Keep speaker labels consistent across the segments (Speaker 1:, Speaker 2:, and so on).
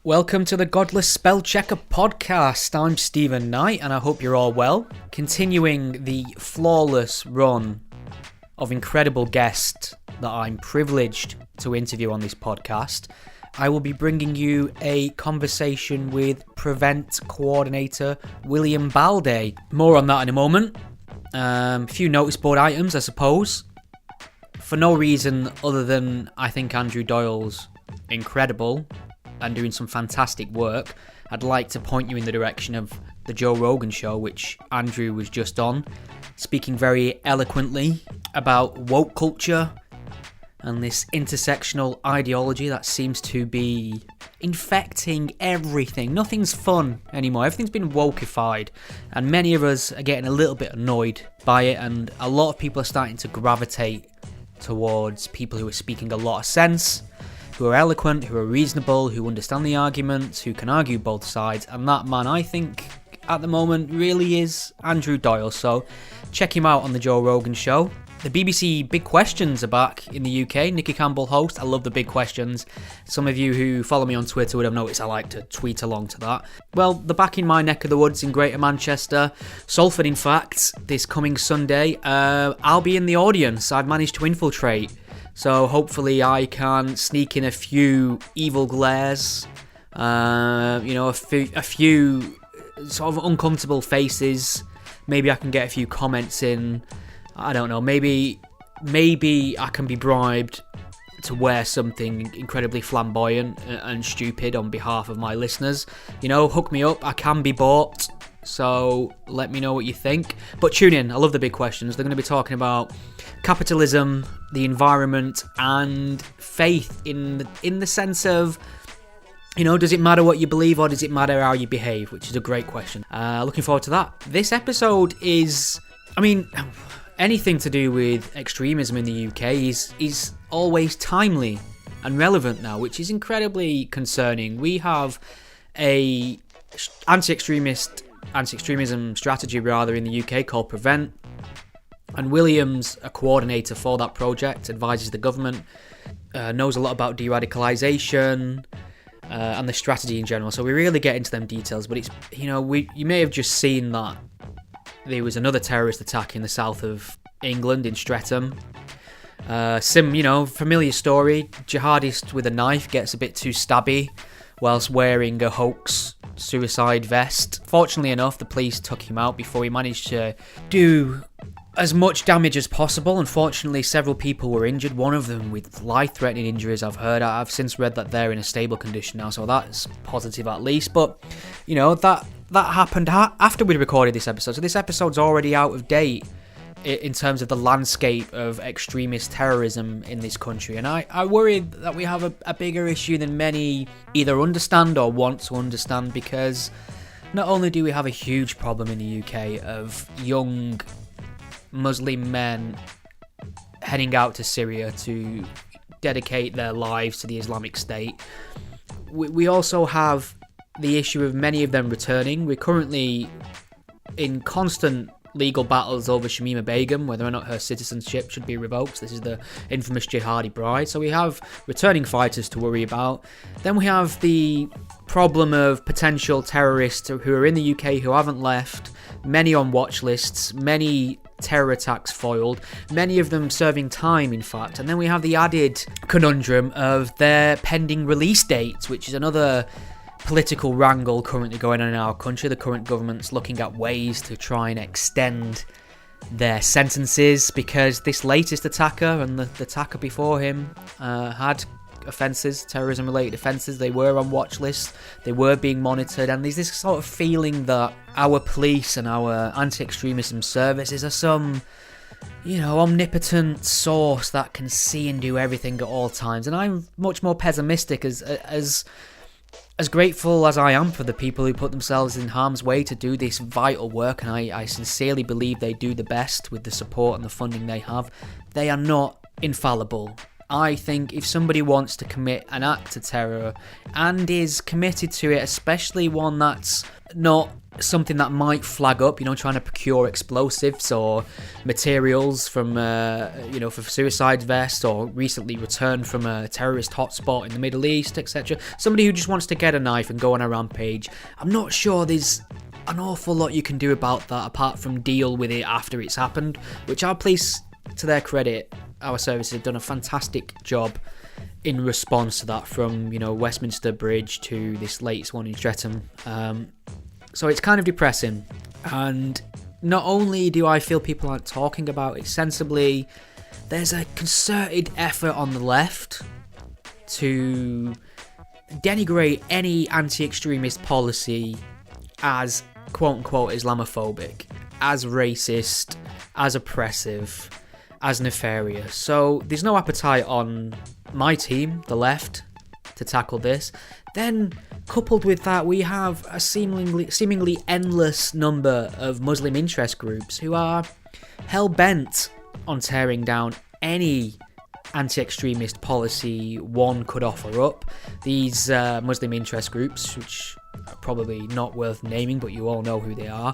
Speaker 1: Welcome to the Godless Spell Checker podcast. I'm Stephen Knight and I hope you're all well. Continuing the flawless run of incredible guests that I'm privileged to interview on this podcast, I will be bringing you a conversation with Prevent coordinator William Baldẽt. More on that in a moment. A few notice board items, I suppose. For no reason other than I think Andrew Doyle's incredible and doing some fantastic work, I'd like to point you in the direction of the Joe Rogan show, which Andrew was just on, speaking very eloquently about woke culture and this intersectional ideology that seems to be infecting everything. Nothing's fun anymore. Everything's been wokeified, and many of us are getting a little bit annoyed by it, and a lot of people are starting to gravitate towards people who are speaking a lot of sense, who are eloquent, who are reasonable, who understand the arguments, who can argue both sides. And that man, I think, at the moment, really is Andrew Doyle. So check him out on the Joe Rogan show. The BBC Big Questions are back in the UK. Nicky Campbell host. I love the Big Questions. Some of you who follow me on Twitter would have noticed I like to tweet along to that. Well, they're back in my neck of the woods in Greater Manchester. Salford, in fact, this coming Sunday. I'll be in the audience. I've managed to infiltrate. So hopefully I can sneak in a few evil glares, a few sort of uncomfortable faces. Maybe I can get a few comments in. I don't know, maybe I can be bribed to wear something incredibly flamboyant and stupid on behalf of my listeners. You know, hook me up, I can be bought. So let me know what you think. But tune in, I love the Big Questions. They're going to be talking about capitalism, the environment, and faith in the sense of, you know, does it matter what you believe or does it matter how you behave? Which is a great question. Looking forward to that. This episode is, anything to do with extremism in the UK is always timely and relevant now, which is incredibly concerning. We have a anti-extremism strategy in the UK called Prevent, and William's a coordinator for that project, advises the government, knows a lot about de-radicalisation and the strategy in general. So we really get into them details, but it's, you may have just seen that there was another terrorist attack in the south of England in Streatham. Familiar story. Jihadist with a knife gets a bit too stabby whilst wearing a hoax suicide vest. Fortunately enough, the police took him out before he managed to do as much damage as possible. Unfortunately, several people were injured, one of them with life-threatening injuries, I've heard. I've since read that they're in a stable condition now, so that's positive at least. But, that happened after we recorded this episode, so this episode's already out of date in terms of the landscape of extremist terrorism in this country. And I worry that we have a bigger issue than many either understand or want to understand, because not only do we have a huge problem in the UK of young Muslim men heading out to Syria to dedicate their lives to the Islamic State, we also have the issue of many of them returning. We're currently in constant legal battles over Shamima Begum, whether or not her citizenship should be revoked. This is the infamous jihadi bride. So we have returning fighters to worry about. Then we have the problem of potential terrorists who are in the UK who haven't left, many on watch lists, many terror attacks foiled, many of them serving time, in fact. And then we have the added conundrum of their pending release dates, which is another political wrangle currently going on in our country. The current government's looking at ways to try and extend their sentences, because this latest attacker and the attacker before him had offences, terrorism-related offences. They were on watch lists, they were being monitored, and there's this sort of feeling that our police and our anti-extremism services are some, omnipotent source that can see and do everything at all times. And I'm much more pessimistic, as grateful as I am for the people who put themselves in harm's way to do this vital work, and I sincerely believe they do the best with the support and the funding they have. They are not infallible. I think if somebody wants to commit an act of terror and is committed to it, especially one that's not something that might flag up, trying to procure explosives or materials from, for suicide vests, or recently returned from a terrorist hotspot in the Middle East, etc. Somebody who just wants to get a knife and go on a rampage. I'm not sure there's an awful lot you can do about that apart from deal with it after it's happened, which I'll place to their credit. Our services have done a fantastic job in response to that, from Westminster Bridge to this latest one in Streatham. So it's kind of depressing, and not only do I feel people aren't talking about it sensibly, there's a concerted effort on the left to denigrate any anti-extremist policy as quote-unquote Islamophobic, as racist, as oppressive, as nefarious. So there's no appetite on my team, the left, to tackle this. Then, coupled with that, we have a seemingly endless number of Muslim interest groups who are hell-bent on tearing down any anti-extremist policy one could offer up. These Muslim interest groups, which are probably not worth naming, but you all know who they are,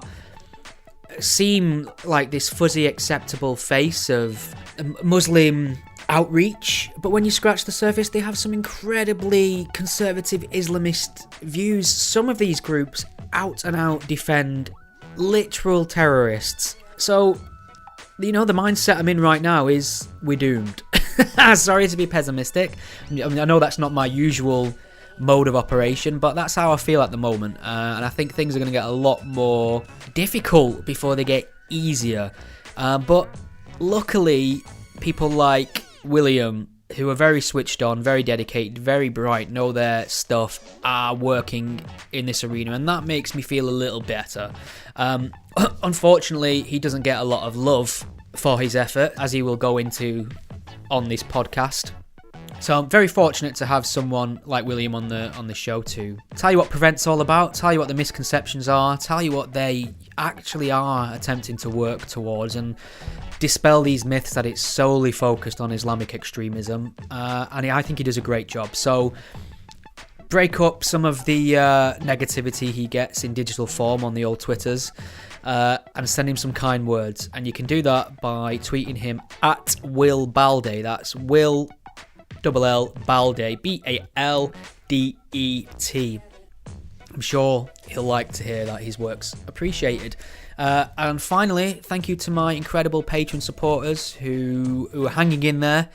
Speaker 1: seem like this fuzzy acceptable face of Muslim outreach, but when you scratch the surface, they have some incredibly conservative Islamist views. Some of these groups out and out defend literal terrorists. So, the mindset I'm in right now is we're doomed. Sorry to be pessimistic. I know that's not my usual mode of operation, but that's how I feel at the moment, and I think things are going to get a lot more difficult before they get easier. But luckily, people like William, who are very switched on, very dedicated, very bright, know their stuff, are working in this arena, and that makes me feel a little better. Unfortunately, he doesn't get a lot of love for his effort, as he will go into on this podcast. So I'm very fortunate to have someone like William on the show to tell you what Prevent's all about, tell you what the misconceptions are, tell you what they actually are attempting to work towards, and dispel these myths that it's solely focused on Islamic extremism. And I think he does a great job. So break up some of the negativity he gets in digital form on the old Twitters, and send him some kind words. And you can do that by tweeting him at Will Baldẽt. That's Will L Baldẽt, Baldet. I'm sure he'll like to hear that his work's appreciated. And finally, thank you to my incredible Patreon supporters who are hanging in there.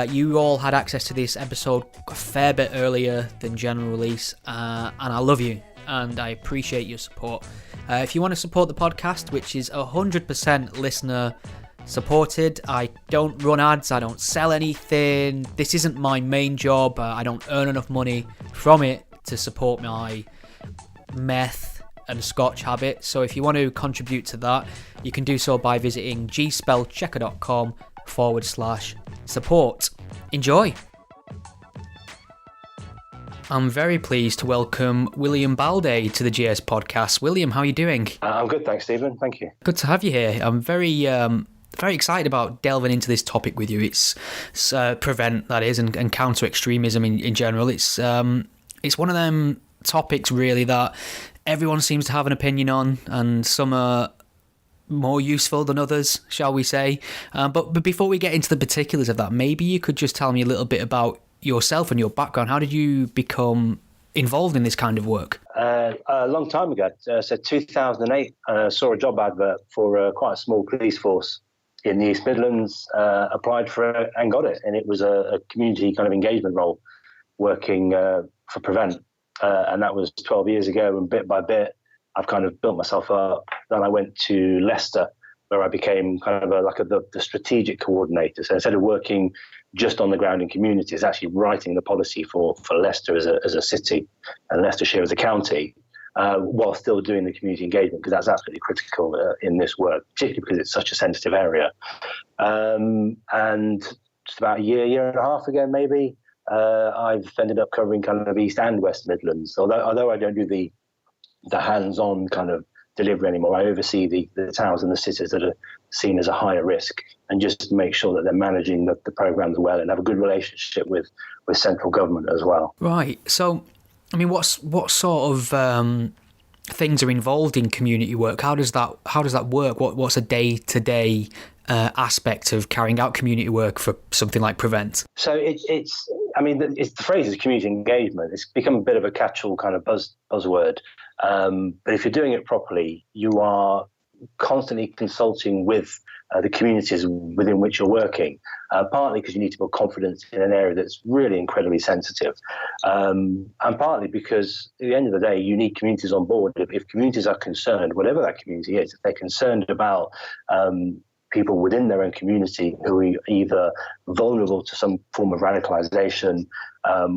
Speaker 1: You all had access to this episode a fair bit earlier than general release, and I love you and I appreciate your support. If you want to support the podcast, which is 100% listener supported, I don't run ads, I don't sell anything, this isn't my main job, I don't earn enough money from it to support my meth and scotch habit. So if you want to contribute to that, you can do so by visiting gspellchecker.com/support. Enjoy! I'm very pleased to welcome William Baldẽt to the GS podcast. William, how are you doing?
Speaker 2: I'm good, thanks, Stephen. Thank you.
Speaker 1: Good to have you here. I'm very excited about delving into this topic with you. It's prevent, that is, and counter extremism in general. It's one of them topics really that everyone seems to have an opinion on, and some are more useful than others, shall we say. But before we get into the particulars of that, maybe you could just tell me a little bit about yourself and your background. How did you become involved in this kind of work?
Speaker 2: A long time ago, so 2008, saw a job advert for quite a small police force in the East Midlands, applied for it and got it. And it was a community kind of engagement role working for Prevent. And that was 12 years ago. And bit by bit, I've kind of built myself up. Then I went to Leicester, where I became kind of the strategic coordinator. So instead of working just on the ground in communities, actually writing the policy for Leicester as a city and Leicestershire as a county, while still doing the community engagement, because that's absolutely critical in this work, particularly because it's such a sensitive area. And just about a year and a half ago, maybe, I've ended up covering kind of East and West Midlands. Although I don't do the hands-on kind of delivery anymore, I oversee the towns and the cities that are seen as a higher risk, and just make sure that they're managing the programs well and have a good relationship with central government as well.
Speaker 1: Right. So, I mean, what sort of things are involved in community work. How does that work? What's a day-to-day aspect of carrying out community work for something like Prevent?
Speaker 2: So the phrase is community engagement. It's become a bit of a catch-all kind of buzzword. But if you're doing it properly, you are constantly consulting with the communities within which you're working, partly because you need to build confidence in an area that's really incredibly sensitive, and partly because at the end of the day, you need communities on board. If communities are concerned, whatever that community is, if they're concerned about people within their own community who are either vulnerable to some form of radicalization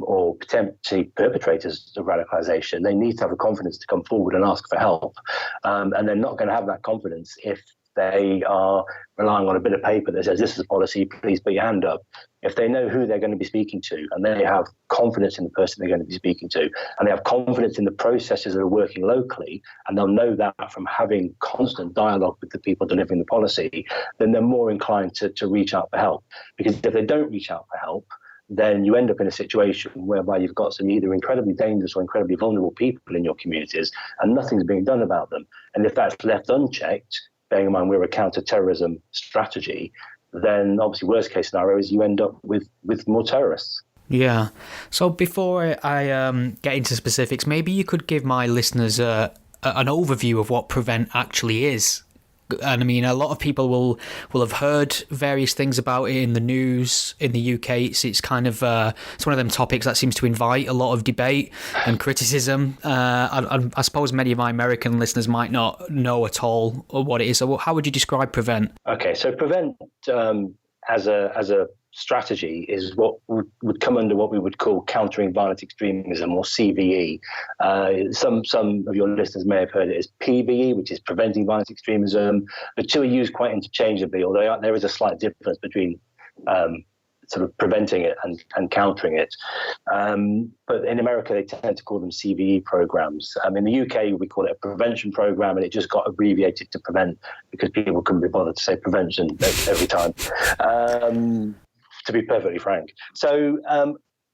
Speaker 2: or potentially perpetrators of radicalization, they need to have the confidence to come forward and ask for help. And they're not going to have that confidence if they are relying on a bit of paper that says, this is a policy, please put your hand up. If they know who they're going to be speaking to, and they have confidence in the person they're going to be speaking to, and they have confidence in the processes that are working locally, and they'll know that from having constant dialogue with the people delivering the policy, then they're more inclined to reach out for help. Because if they don't reach out for help, then you end up in a situation whereby you've got some either incredibly dangerous or incredibly vulnerable people in your communities, and nothing's being done about them. And if that's left unchecked, bearing in mind we're a counter-terrorism strategy, then obviously worst case scenario is you end up with more terrorists.
Speaker 1: Yeah. So before I get into specifics, maybe you could give my listeners an overview of what Prevent actually is. And I mean, a lot of people will have heard various things about it in the news in the UK. It's kind of it's one of them topics that seems to invite a lot of debate and criticism. I suppose many of my American listeners might not know at all what it is. So how would you describe Prevent? Okay,
Speaker 2: so Prevent as a strategy is what would come under what we would call countering violent extremism, or CVE. Some of your listeners may have heard it as PVE, which is preventing violent extremism. The two are used quite interchangeably, although there is a slight difference between sort of preventing it and countering it. But in America, they tend to call them CVE programs. In the UK, we call it a prevention program, and it just got abbreviated to Prevent because people couldn't be bothered to say prevention every time. To be perfectly frank. So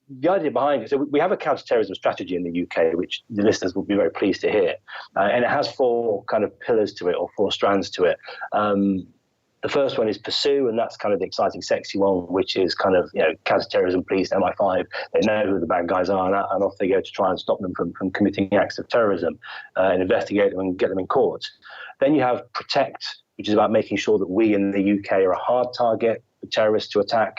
Speaker 2: the idea behind it, so we have a counter-terrorism strategy in the UK, which the listeners will be very pleased to hear. And it has four kind of pillars to it, or four strands to it. The first one is Pursue, and that's kind of the exciting, sexy one, which is kind of, counter-terrorism, police, MI5. They know who the bad guys are, and off they go to try and stop them from committing acts of terrorism and investigate them and get them in court. Then you have Protect, which is about making sure that we in the UK are a hard target for terrorists to attack.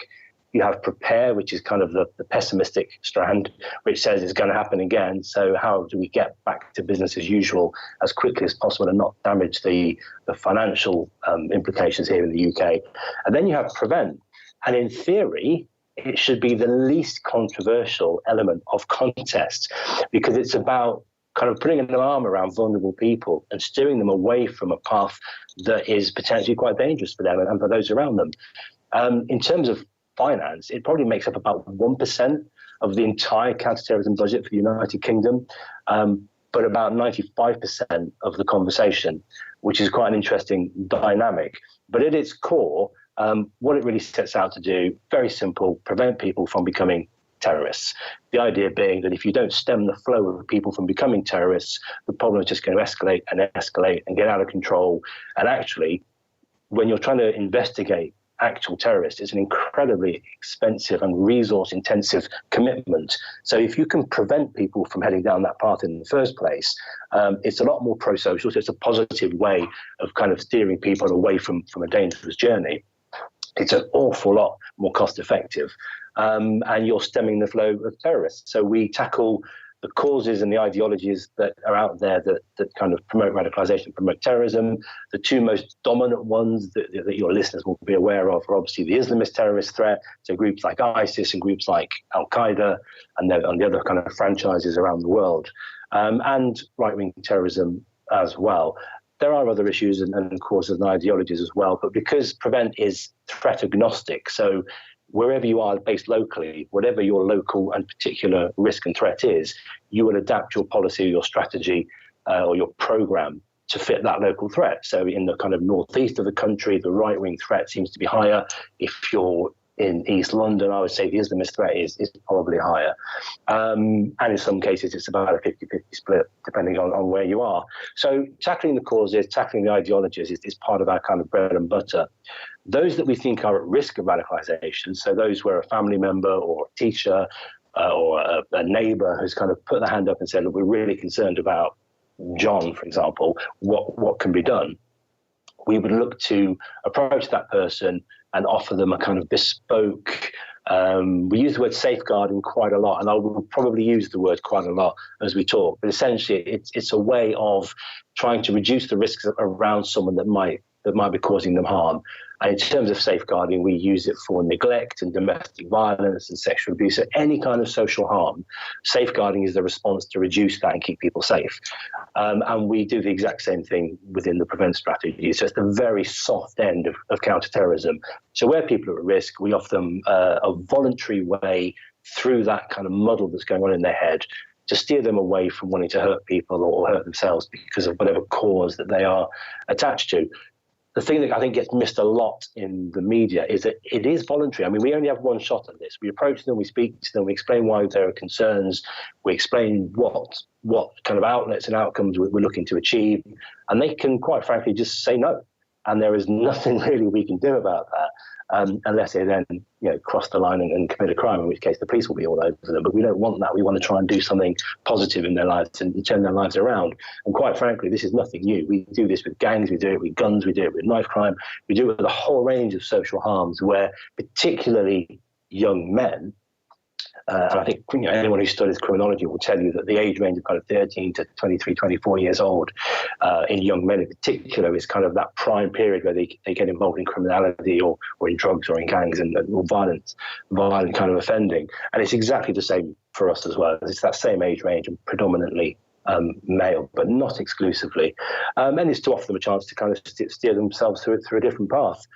Speaker 2: You have Prepare, which is kind of the pessimistic strand, which says it's going to happen again. So how do we get back to business as usual as quickly as possible and not damage the financial implications here in the UK? And then you have Prevent. And in theory, it should be the least controversial element of contest, because it's about kind of putting an arm around vulnerable people and steering them away from a path that is potentially quite dangerous for them and for those around them. In terms of finance, it probably makes up about 1% of the entire counterterrorism budget for the United Kingdom, but about 95% of the conversation, which is quite an interesting dynamic. But at its core, what it really sets out to do, very simple, prevent people from becoming terrorists. The idea being that if you don't stem the flow of people from becoming terrorists, the problem is just going to escalate and get out of control. And actually, when you're trying to investigate actual terrorists, it's an incredibly expensive and resource-intensive commitment. So if you can prevent people from heading down that path in the first place, it's a lot more pro-social. So it's a positive way of kind of steering people away from a dangerous journey. It's an awful lot more cost-effective, and you're stemming the flow of terrorists. So we tackle the causes and the ideologies that are out there that kind of promote radicalization, promote terrorism. The two most dominant ones that your listeners will be aware of are obviously the Islamist terrorist threat, so groups like ISIS and groups like Al-Qaeda and the other kind of franchises around the world, and right-wing terrorism as well. There are other issues and causes and ideologies as well, but because Prevent is threat agnostic, so wherever you are based locally, whatever your local and particular risk and threat is, you will adapt your policy or your strategy or your program to fit that local threat. So in the kind of northeast of the country, the right-wing threat seems to be higher. If you're in East London, I would say the Islamist threat is probably higher. And in some cases, it's about a 50-50 split, depending on where you are. So tackling the causes, tackling the ideologies is part of our kind of bread and butter. Those that we think are at risk of radicalization, so those where a family member or a teacher or a neighbor has kind of put their hand up and said, look, we're really concerned about John, for example, what can be done? We would look to approach that person and offer them a kind of bespoke, we use the word safeguarding quite a lot, and I will probably use the word quite a lot as we talk, but essentially it's a way of trying to reduce the risks around someone that might be causing them harm. And in terms of safeguarding, we use it for neglect and domestic violence and sexual abuse, so any kind of social harm. Safeguarding is the response to reduce that and keep people safe. And we do the exact same thing within the prevent strategy. So it's the very soft end of counterterrorism. So where people are at risk, we offer them a voluntary way through that kind of muddle that's going on in their head to steer them away from wanting to hurt people or hurt themselves because of whatever cause that they are attached to. The thing that I think gets missed a lot in the media is that it is voluntary. I mean, we only have one shot at this. We approach them, we speak to them, we explain why there are concerns, we explain what kind of outlets and outcomes we're looking to achieve, and they can, quite frankly, just say no. And there is nothing really we can do about that. Unless they then cross the line and commit a crime, in which case the police will be all over them. But we don't want that. We want to try and do something positive in their lives and turn their lives around. And quite frankly, this is nothing new. We do this with gangs, we do it with guns, we do it with knife crime, we do it with a whole range of social harms where particularly young men, and I think anyone who studies criminology will tell you that the age range of kind of 13 to 23, 24 years old in young men in particular is kind of that prime period where they get involved in criminality or in drugs or in gangs or violent kind of offending. And it's exactly the same for us as well. It's that same age range and predominantly male, but not exclusively. And it's to offer them a chance to kind of steer themselves through a different path.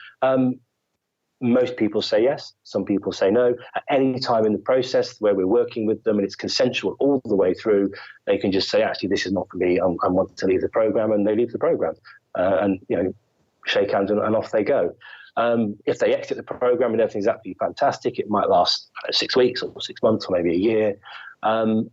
Speaker 2: Most people say yes, some people say no. At any time in the process where we're working with them and it's consensual all the way through, they can just say, actually, this is not for me, I want to leave the program, and they leave the program and shake hands and off they go. If they exit the program and everything's absolutely fantastic, it might last 6 weeks or 6 months or maybe a year.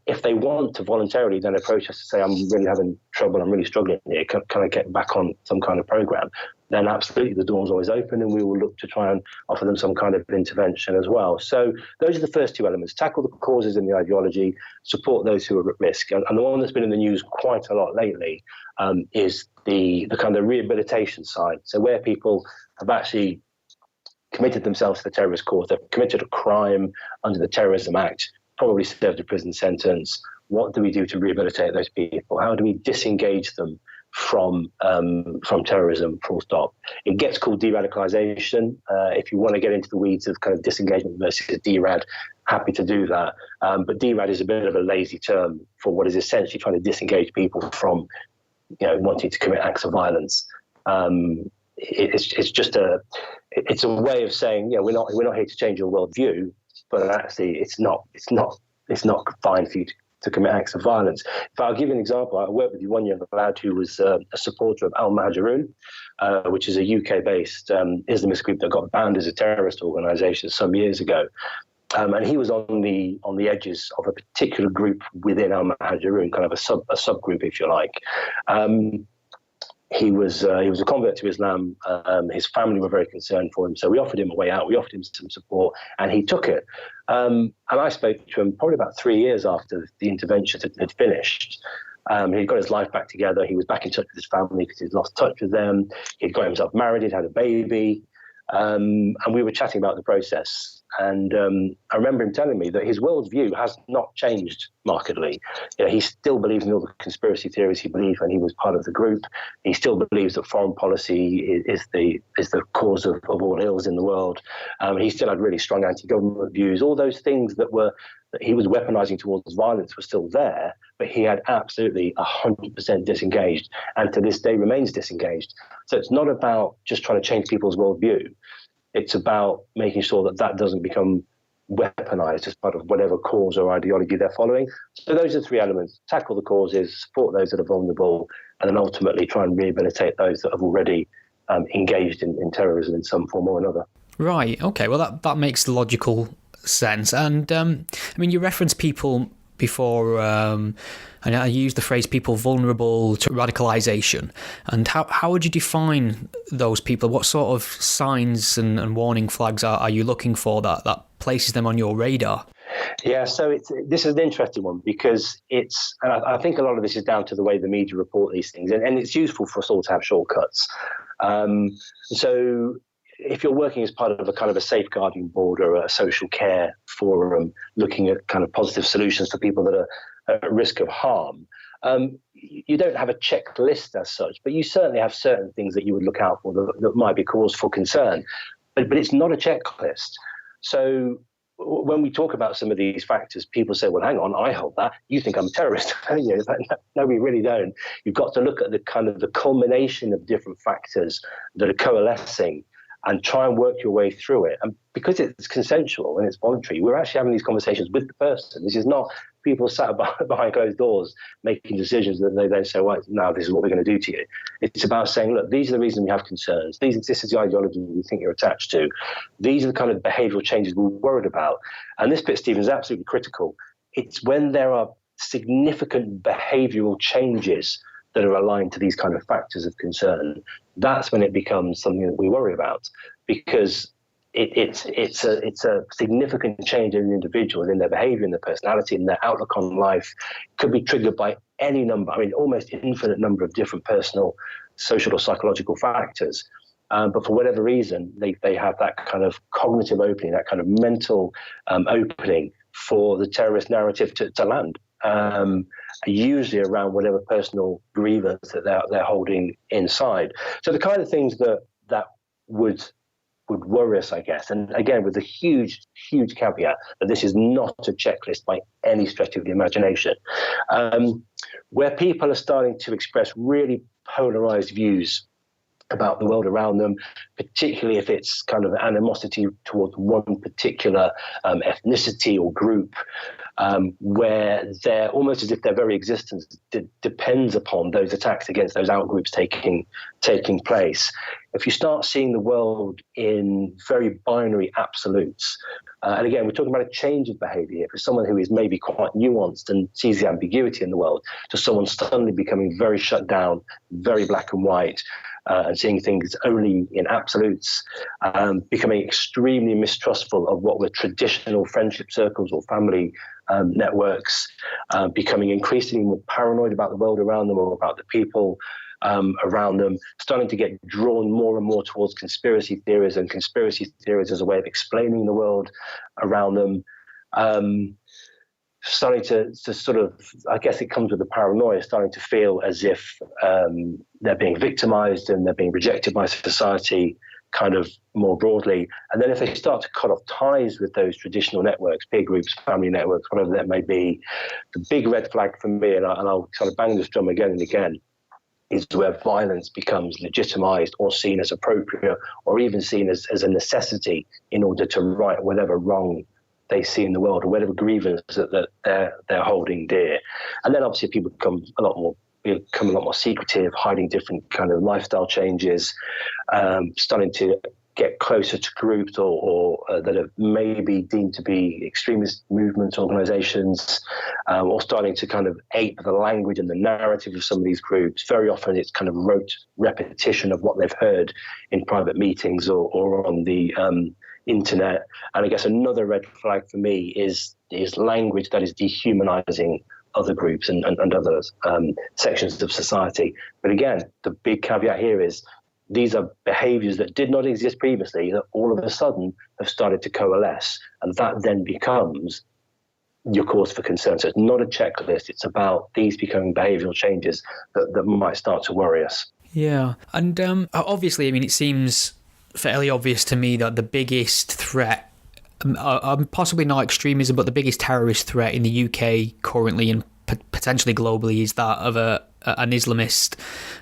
Speaker 2: If they want to voluntarily then approach us to say, I'm really having trouble, I'm really struggling here, can I get back on some kind of program? Then absolutely the door's always open and we will look to try and offer them some kind of intervention as well. So those are the first two elements: tackle the causes and the ideology, support those who are at risk. And the one that's been in the news quite a lot lately is the kind of rehabilitation side. So where people have actually committed themselves to the terrorist cause, they've committed a crime under the Terrorism Act, probably served a prison sentence. What do we do to rehabilitate those people? How do we disengage them from terrorism, full stop? It gets called de-radicalisation. If you want to get into the weeds of kind of disengagement versus de-rad, happy to do that. But de-rad is a bit of a lazy term for what is essentially trying to disengage people from wanting to commit acts of violence. It's just a way of saying, we're not here to change your worldview, but actually it's not fine for you to commit acts of violence. If I'll give you an example, I worked with one young lad who was a supporter of Al-Muhajirun, which is a UK-based Islamist group that got banned as a terrorist organisation some years ago. And he was on the edges of a particular group within Al-Muhajirun, kind of a subgroup, if you like. He was a convert to Islam. His family were very concerned for him, so we offered him a way out. We offered him some support, and he took it. And I spoke to him probably about 3 years after the intervention had finished. He'd got his life back together. He was back in touch with his family because he'd lost touch with them. He'd got himself married. He'd had a baby. And we were chatting about the process. And I remember him telling me that his worldview has not changed markedly. He still believes in all the conspiracy theories he believed when he was part of the group. He still believes that foreign policy is the cause of all ills in the world. He still had really strong anti-government views. All those things that he was weaponizing towards violence were still there, but he had absolutely 100% disengaged, and to this day remains disengaged. So it's not about just trying to change people's worldview. It's about making sure that doesn't become weaponized as part of whatever cause or ideology they're following. So those are three elements: tackle the causes, support those that are vulnerable, and then ultimately try and rehabilitate those that have already engaged in terrorism in some form or another.
Speaker 1: Right. Okay. Well, that makes logical sense. And I mean, you referenced people before, and I used the phrase "people vulnerable to radicalization." And how would you define those people? What sort of signs and warning flags are you looking for that places them on your radar?
Speaker 2: Yeah, so this is an interesting one because and I think a lot of this is down to the way the media report these things, and it's useful for us all to have shortcuts. So if you're working as part of a kind of a safeguarding board or a social care forum, looking at kind of positive solutions for people that are at risk of harm, you don't have a checklist as such, but you certainly have certain things that you would look out for that might be cause for concern. But it's not a checklist. So when we talk about some of these factors, people say, well, hang on, I hold that. You think I'm a terrorist. No, we really don't. You've got to look at the kind of the culmination of different factors that are coalescing and try and work your way through it. And because it's consensual and it's voluntary, we're actually having these conversations with the person. This is not people sat behind closed doors making decisions that they then say, well, now this is what we're going to do to you. It's about saying, look, these are the reasons we have concerns. This is the ideology we think you're attached to. These are the kind of behavioural changes we're worried about. And this bit, Stephen, is absolutely critical. It's when there are significant behavioural changes that are aligned to these kind of factors of concern, that's when it becomes something that we worry about, because it's a significant change in an individual, in their behaviour, in their personality, in their outlook on life. It could be triggered by any number, almost infinite number of different personal, social or psychological factors. But for whatever reason, they have that kind of cognitive opening, that kind of mental opening for the terrorist narrative to land. Usually around whatever personal grievance that they're holding inside. So the kind of things that would worry us, I guess, and again with a huge caveat that this is not a checklist by any stretch of the imagination, where people are starting to express really polarized views about the world around them, particularly if it's kind of animosity towards one particular ethnicity or group, where they're almost as if their very existence depends upon those attacks against those outgroups taking place. If you start seeing the world in very binary absolutes, and again, we're talking about a change of behavior for someone who is maybe quite nuanced and sees the ambiguity in the world, to someone suddenly becoming very shut down, very black and white, and seeing things only in absolutes, becoming extremely mistrustful of what were traditional friendship circles or family networks, becoming increasingly more paranoid about the world around them or about the people around them, starting to get drawn more and more towards conspiracy theories and conspiracy theories as a way of explaining the world around them. Starting to sort of, I guess it comes with the paranoia, starting to feel as if they're being victimized and they're being rejected by society kind of more broadly. And then if they start to cut off ties with those traditional networks, peer groups, family networks, whatever that may be, the big red flag for me, and I'll kind of bang this drum again and again, is where violence becomes legitimized or seen as appropriate or even seen as a necessity in order to right whatever wrong they see in the world or whatever grievance that they're holding dear. And then obviously people become a lot more secretive, hiding different kind of lifestyle changes, starting to get closer to groups or that are maybe deemed to be extremist movements, organizations, or starting to kind of ape the language and the narrative of some of these groups. Very often it's kind of rote repetition of what they've heard in private meetings or on the internet. And I guess another red flag for me is language that is dehumanizing other groups and other sections of society. But again, the big caveat here is these are behaviors that did not exist previously that all of a sudden have started to coalesce, and that then becomes your cause for concern. So it's not a checklist. It's about these becoming behavioral changes that might start to worry us.
Speaker 1: Yeah. And obviously, I mean, it seems fairly obvious to me that the biggest threat, possibly not extremism, but the biggest terrorist threat in the UK currently and potentially globally is that of an Islamist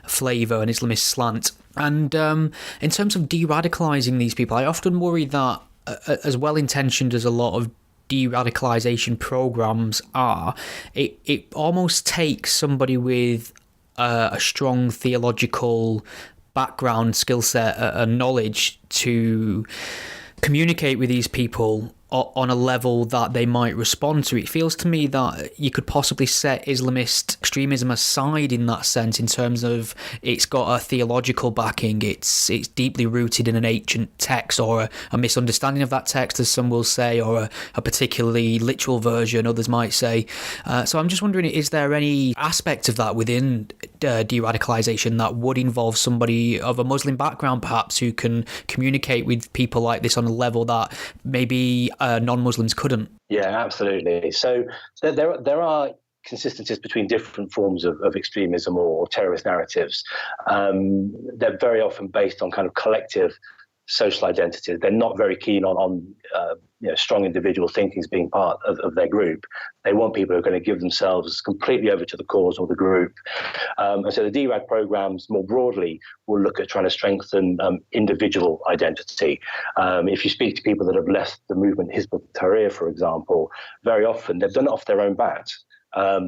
Speaker 1: flavour, an Islamist slant. And in terms of de-radicalising these people, I often worry that as well-intentioned as a lot of de-radicalisation programmes are, it almost takes somebody with a strong theological background, skill set and knowledge to communicate with these people on a level that they might respond to. It feels to me that you could possibly set Islamist extremism aside in that sense, in terms of it's got a theological backing, it's deeply rooted in an ancient text, or a misunderstanding of that text, as some will say, or a particularly literal version, others might say. So I'm just wondering, is there any aspect of that within de-radicalisation that would involve somebody of a Muslim background, perhaps, who can communicate with people like this on a level that maybe non-Muslims couldn't?
Speaker 2: Yeah, absolutely. So there are consistencies between different forms of extremism or terrorist narratives. They're very often based on kind of collective social identities. They're not very keen on strong individual thinkings being part of their group. They want people who are going to give themselves completely over to the cause or the group. And so the DRAD programs more broadly will look at trying to strengthen individual identity. If you speak to people that have left the movement Hizb ut-Tahrir, for example, very often they've done it off their own bat.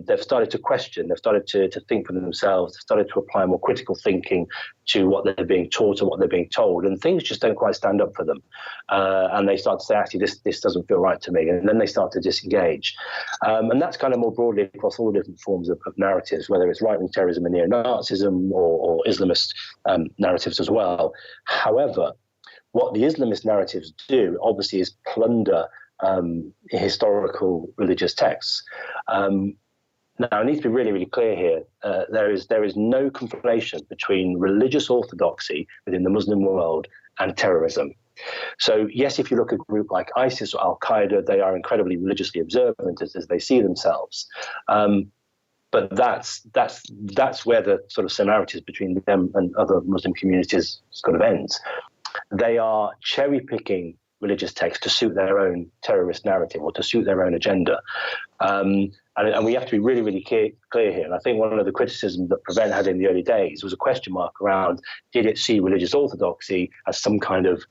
Speaker 2: They've started to question, they've started to think for themselves, they've started to apply more critical thinking to what they're being taught and what they're being told, and things just don't quite stand up for them. And they start to say, actually, this doesn't feel right to me, and then they start to disengage. And that's kind of more broadly across all different forms of narratives, whether it's right-wing terrorism and neo-Nazism or Islamist narratives as well. However, what the Islamist narratives do, obviously, is plunder historical religious texts. Now, I need to be really, really clear here. There is no conflation between religious orthodoxy within the Muslim world and terrorism. So, yes, if you look at a group like ISIS or Al-Qaeda, they are incredibly religiously observant as they see themselves. But that's where the sort of similarities between them and other Muslim communities sort of ends. They are cherry-picking religious texts to suit their own terrorist narrative or to suit their own agenda. And we have to be really, really clear here. And I think one of the criticisms that Prevent had in the early days was a question mark around, did it see religious orthodoxy as some kind of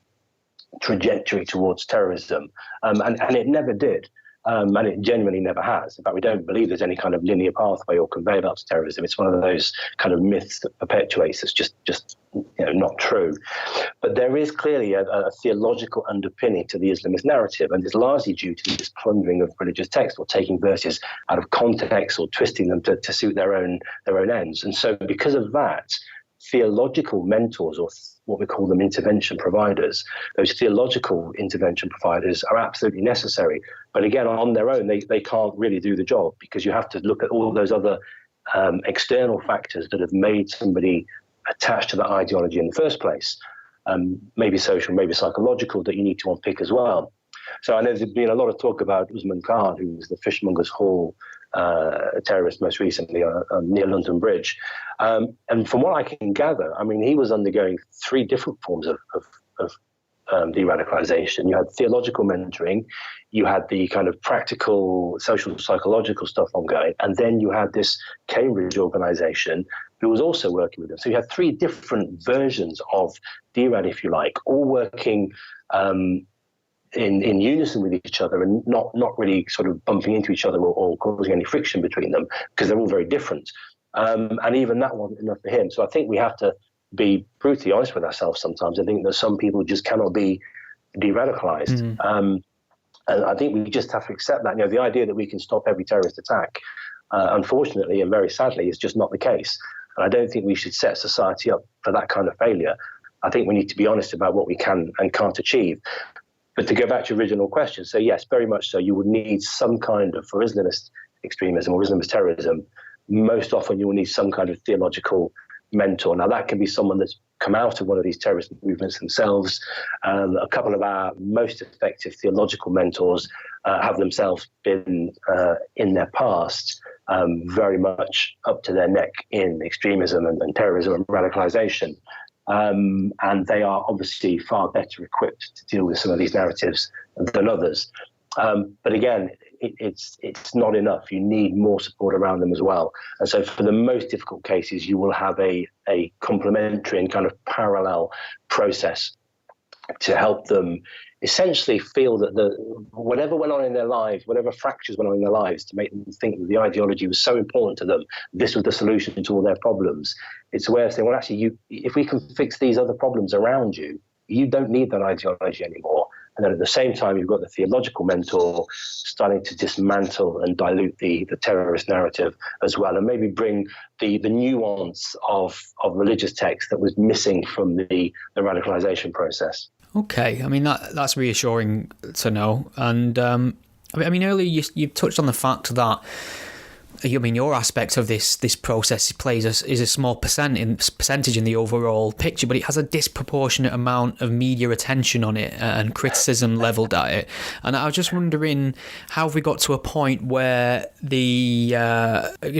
Speaker 2: trajectory towards terrorism? And it never did. And it genuinely never has. In fact, we don't believe there's any kind of linear pathway or conveyor belt to terrorism. It's one of those kind of myths that perpetuates that's just not true. But there is clearly a theological underpinning to the Islamist narrative, and it's largely due to this plundering of religious texts or taking verses out of context or twisting them to suit their own ends. And so because of that, theological mentors, or what we call them intervention providers, those theological intervention providers are absolutely necessary. But again, on their own, they can't really do the job, because you have to look at all those other external factors that have made somebody attached to that ideology in the first place. Maybe social, maybe psychological, that you need to unpick as well. So I know there's been a lot of talk about Usman Khan, who was the Fishmongers Hall terrorist most recently near London Bridge. And from what I can gather, I mean, he was undergoing 3 different forms of de-radicalization. You had theological mentoring, you had the kind of practical social psychological stuff ongoing, and then you had this Cambridge organization who was also working with them. So you had 3 different versions of de-rad, if you like, all working in unison with each other, and not really sort of bumping into each other or causing any friction between them, because they're all very different. And even that wasn't enough for him. So I think we have to be brutally honest with ourselves sometimes. I think that some people just cannot be de-radicalized. And I think we just have to accept that. The idea that we can stop every terrorist attack, unfortunately and very sadly, is just not the case. And I don't think we should set society up for that kind of failure. I think we need to be honest about what we can and can't achieve. But to go back to your original question, so yes, very much so, you would need some kind of, for Islamist extremism or Islamist terrorism, most often you will need some kind of theological mentor. Now, that can be someone that's come out of one of these terrorist movements themselves. A couple of our most effective theological mentors have themselves been, in their past, very much up to their neck in extremism and terrorism and radicalization. And they are obviously far better equipped to deal with some of these narratives than others. But again, it's not enough. You need more support around them as well. And so for the most difficult cases, you will have a complementary and kind of parallel process to help them essentially feel that whatever went on in their lives, whatever fractures went on in their lives, to make them think that the ideology was so important to them, this was the solution to all their problems. It's a way of saying, well, actually, if we can fix these other problems around you, you don't need that ideology anymore. And then at the same time, you've got the theological mentor starting to dismantle and dilute the terrorist narrative as well, and maybe bring the nuance of religious text that was missing from the radicalization process.
Speaker 1: Okay, I mean that's reassuring to know. And I mean earlier you touched on the fact that your aspect of this process is a small percentage in the overall picture, but it has a disproportionate amount of media attention on it and criticism levelled at it. And I was just wondering, how have we got to a point where the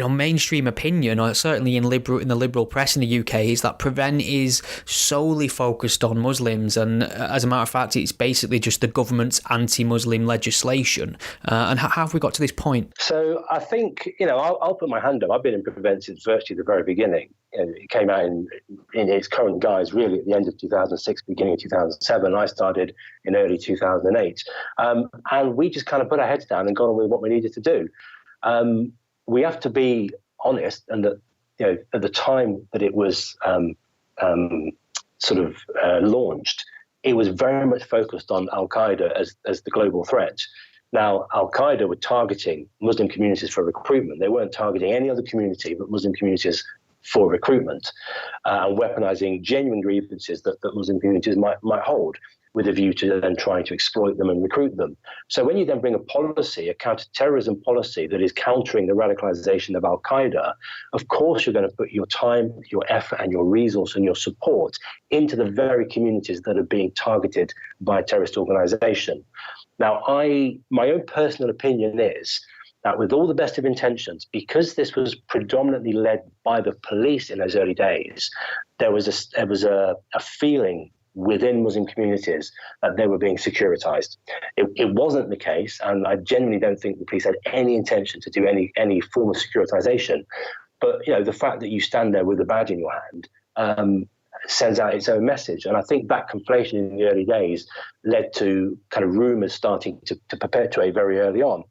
Speaker 1: mainstream opinion, or certainly in the liberal press in the UK, is that Prevent is solely focused on Muslims, and as a matter of fact, it's basically just the government's anti-Muslim legislation. And how have we got to this point?
Speaker 2: So I think, I'll put my hand up. I've been in Prevent since virtually the very beginning. It came out in its current guise really at the end of 2006, beginning of 2007. I started in early 2008. And we just kind of put our heads down and got on with what we needed to do. We have to be honest, and that at the time that it was launched, it was very much focused on Al-Qaeda as the global threat. Now, Al-Qaeda were targeting Muslim communities for recruitment. They weren't targeting any other community but Muslim communities for recruitment, and weaponizing genuine grievances that Muslim communities might hold, with a view to then trying to exploit them and recruit them. So when you then bring a counter-terrorism policy that is countering the radicalization of Al-Qaeda, of course you're going to put your time, your effort and your resource and your support into the very communities that are being targeted by a terrorist organization. Now, my own personal opinion is that with all the best of intentions, because this was predominantly led by the police in those early days, there was a feeling within Muslim communities that they were being securitized. It wasn't the case, and I genuinely don't think the police had any intention to do any form of securitization. But the fact that you stand there with a badge in your hand sends out its own message. And I think that conflation in the early days led to kind of rumors starting to perpetuate very early on.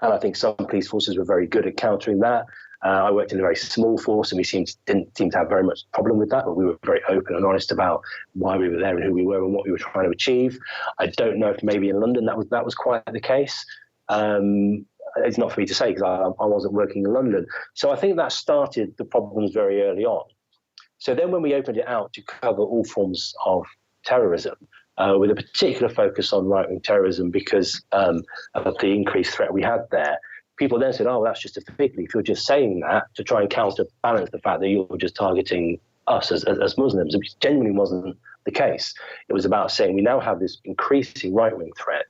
Speaker 2: And I think some police forces were very good at countering that. I worked in a very small force, and we didn't seem to have very much problem with that, but we were very open and honest about why we were there and who we were and what we were trying to achieve. I don't know if maybe in London that was quite the case. It's not for me to say because I wasn't working in London. So I think that started the problems very early on. So then when we opened it out to cover all forms of terrorism, with a particular focus on right-wing terrorism because of the increased threat we had there, people then said, that's just a fig leaf. You're just saying that to try and counterbalance the fact that you're just targeting us as Muslims, which genuinely wasn't the case. It was about saying we now have this increasing right-wing threat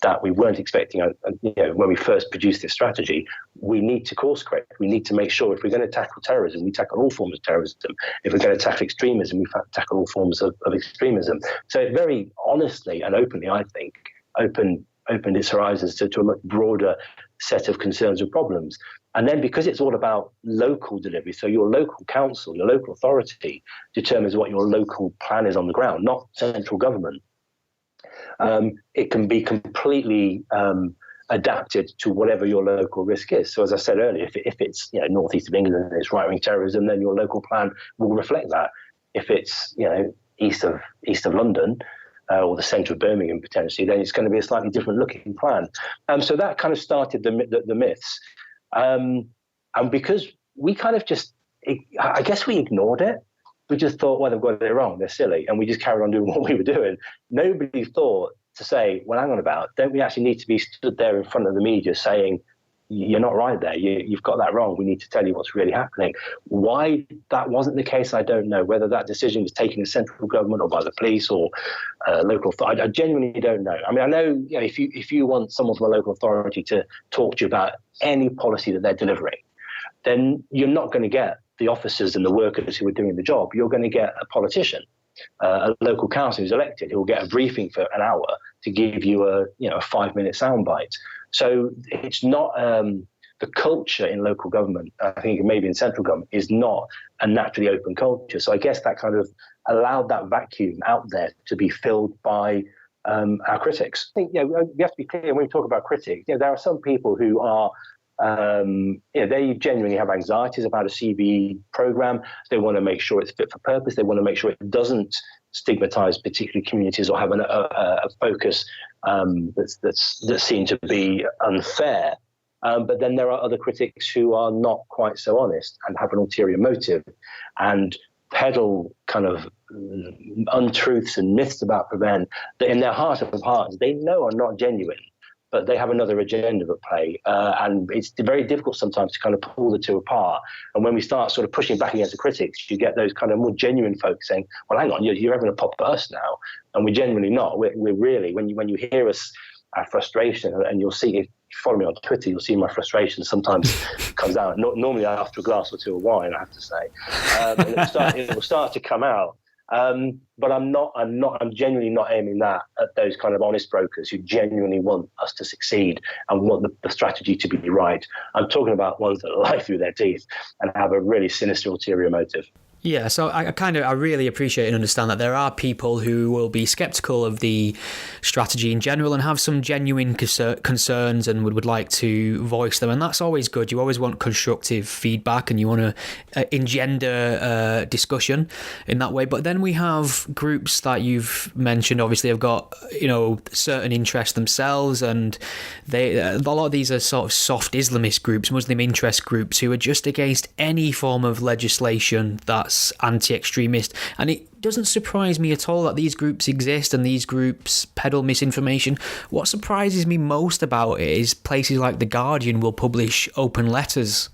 Speaker 2: that we weren't expecting. When we first produced this strategy, we need to course correct. We need to make sure if we're going to tackle terrorism, we tackle all forms of terrorism. If we're going to tackle extremism, we tackle all forms of extremism. So it very honestly and openly, I think, opened its horizons to a much broader set of concerns and problems. And then because it's all about local delivery, so your local council, your local authority determines what your local plan is on the ground, not central government. It can be completely adapted to whatever your local risk is. So as I said earlier, if it's northeast of England and it's right-wing terrorism, then your local plan will reflect that. If it's east of London or the centre of Birmingham potentially, then it's going to be a slightly different looking plan. So that kind of started the myths, and because we kind of I guess we ignored it. We just thought, well, they've got it wrong, they're silly, and we just carried on doing what we were doing. Nobody thought to say, well, hang on don't we actually need to be stood there in front of the media saying, you're not right there, you've got that wrong, we need to tell you what's really happening. Why that wasn't the case, I don't know. Whether that decision was taken in central government or by the police or local authority, I genuinely don't know. I mean, I know if you want someone from a local authority to talk to you about any policy that they're delivering, then you're not going to get the officers and the workers who are doing the job. You're going to get a politician, a local council who's elected, who will get a briefing for an hour to give you a 5-minute soundbite. So it's not the culture in local government. I think maybe in central government is not a naturally open culture. So I guess that kind of allowed that vacuum out there to be filled by our critics. I think we have to be clear when we talk about critics. There are some people who are They genuinely have anxieties about a CVE program. They want to make sure it's fit for purpose. They want to make sure it doesn't stigmatize particular communities or have a focus that's seen to be unfair. But then there are other critics who are not quite so honest and have an ulterior motive and peddle kind of untruths and myths about Prevent that in their heart of hearts they know are not genuine, but they have another agenda at play. And it's very difficult sometimes to kind of pull the two apart. And when we start sort of pushing back against the critics, you get those kind of more genuine folks saying, well, hang on, you're having a pop at us now. And we're genuinely not. We're really, when you hear us, our frustration, and you'll see, if you follow me on Twitter, you'll see my frustration sometimes comes out. Normally after a glass or two of wine, I have to say. It will start to come out. But I'm genuinely not aiming that at those kind of honest brokers who genuinely want us to succeed and want the strategy to be right. I'm talking about ones that lie through their teeth and have a really sinister ulterior motive.
Speaker 1: Yeah, so I really appreciate and understand that there are people who will be skeptical of the strategy in general and have some genuine concerns and would like to voice them, and that's always good. You always want constructive feedback and you want to engender discussion in that way. But then we have groups that you've mentioned, obviously have got certain interests themselves, and a lot of these are sort of soft Islamist groups, Muslim interest groups, who are just against any form of legislation that's anti-extremist. And it doesn't surprise me at all that these groups exist and these groups peddle misinformation. What surprises me most about it is places like The Guardian will publish open letters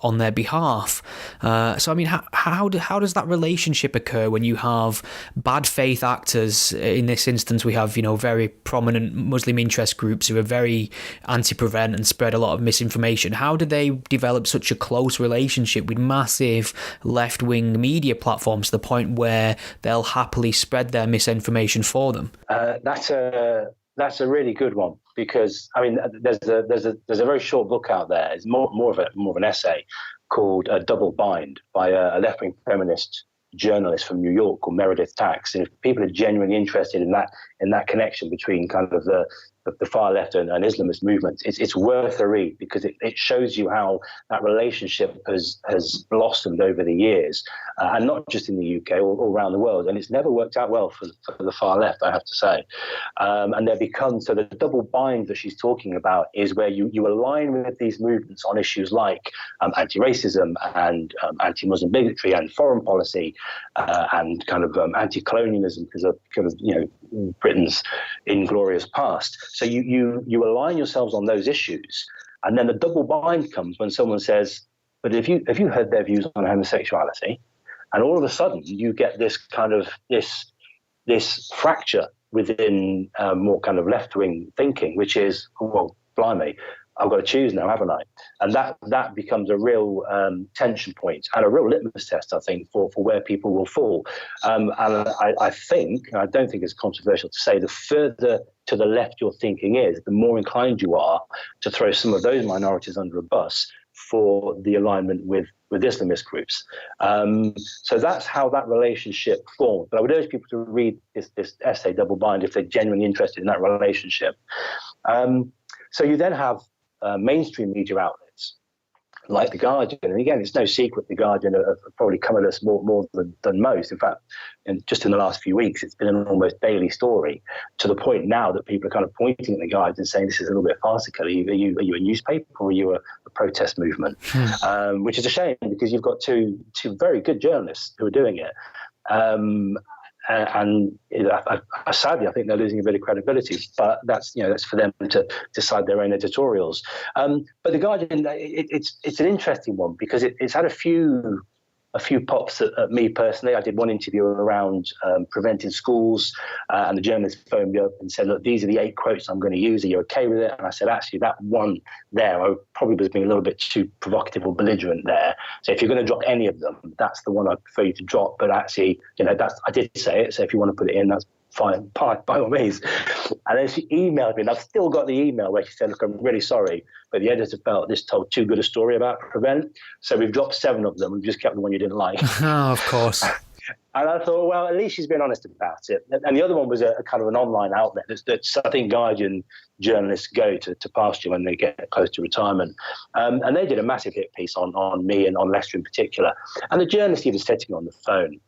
Speaker 1: on their behalf. So I mean, how does that relationship occur when you have bad faith actors? In this instance, we have very prominent Muslim interest groups who are very anti-Prevent and spread a lot of misinformation. How do they develop such a close relationship with massive left-wing media platforms to the point where they'll happily spread their misinformation for them?
Speaker 2: That's a really good one, because I mean, there's a very short book out there. It's more of an essay called Double Bind by a left-wing feminist journalist from New York called Meredith Tax. And if people are genuinely interested in that connection between kind of the far left and Islamist movements, it's worth a read, because it shows you how that relationship has blossomed over the years, and not just in the UK, all around the world. And it's never worked out well for the far left, I have to say. And so the double bind that she's talking about is where you align with these movements on issues like anti-racism and anti-Muslim bigotry and foreign policy and kind of anti-colonialism because of Britain's inglorious past. So you align yourselves on those issues, and then the double bind comes when someone says, "But have you heard their views on homosexuality?" And all of a sudden you get this kind of this fracture within more kind of left wing thinking, which is, well, blimey, I've got to choose now, haven't I? And that becomes a real tension point and a real litmus test, I think, for where people will fall. And I think, and I don't think it's controversial to say, the further to the left your thinking is, the more inclined you are to throw some of those minorities under a bus for the alignment with Islamist groups. So that's how that relationship formed. But I would urge people to read this essay, Double Bind, if they're genuinely interested in that relationship. So you then have mainstream media outlets like The Guardian. And again, it's no secret The Guardian have probably come at us more than most. In fact, just in the last few weeks, it's been an almost daily story, to the point now that people are kind of pointing at The Guardian and saying this is a little bit farcical. Are you a newspaper or are you a protest movement? Which is a shame, because you've got two very good journalists who are doing it. And sadly, I think they're losing a bit of credibility. But that's for them to decide their own editorials. But The Guardian, it's an interesting one, because it's had a few pops at me personally. I did one interview around preventing schools, and the journalist phoned me up and said, "Look, these are the 8 quotes I'm going to use. Are you okay with it?" And I said, "Actually, that one there, I probably was being a little bit too provocative or belligerent there. So if you're going to drop any of them, that's the one I'd prefer you to drop. But actually, I did say it. So if you want to put it in, that's fine, by all means." And then she emailed me, and I've still got the email where she said, "Look, I'm really sorry, but the editor felt this told too good a story about Prevent. So we've dropped 7 of them. We've just kept the one you didn't like."
Speaker 1: Oh, of course.
Speaker 2: And I thought, well, at least she's been honest about it. And the other one was a kind of an online outlet that I think Guardian journalists go to pasture when they get close to retirement. And they did a massive hit piece on me and on Leicester in particular. And the journalist even said to me on the phone,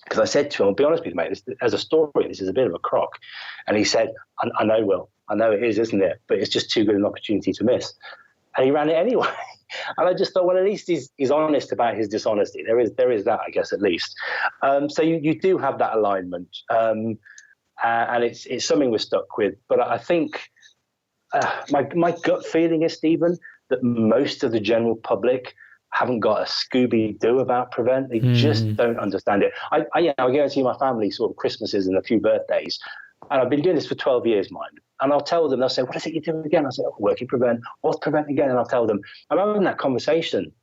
Speaker 2: because I said to him, I'll be honest with you, mate, as a story, this is a bit of a crock. And he said, I know, Will, I know it is, isn't it? But it's just too good an opportunity to miss. And he ran it anyway. And I just thought, well, at least he's honest about his dishonesty. There is that, I guess, at least. So you do have that alignment. And it's something we're stuck with. But I think my gut feeling is, Stephen, that most of the general public haven't got a Scooby-Doo about Prevent. They just don't understand it. I go and see my family sort of Christmases and a few birthdays. And I've been doing this for 12 years, mind. And I'll tell them, they'll say, what is it you're doing again? I say, oh, working Prevent. What's Prevent again? And I'll tell them, I'm having that conversation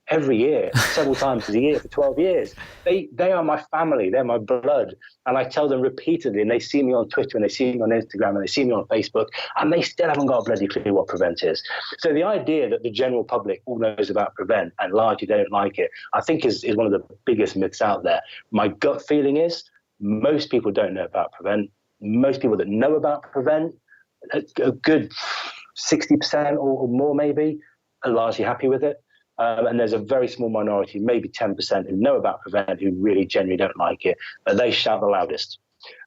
Speaker 2: every year, several times a year for 12 years. They are my family. They're my blood. And I tell them repeatedly, and they see me on Twitter and they see me on Instagram and they see me on Facebook, and they still haven't got a bloody clue what Prevent is. So the idea that the general public all knows about Prevent and largely don't like it, I think is one of the biggest myths out there. My gut feeling is most people don't know about Prevent. Most people that know about Prevent, a good 60% or more maybe, are largely happy with it. And there's a very small minority, maybe 10%, who know about Prevent, who really genuinely don't like it, but they shout the loudest.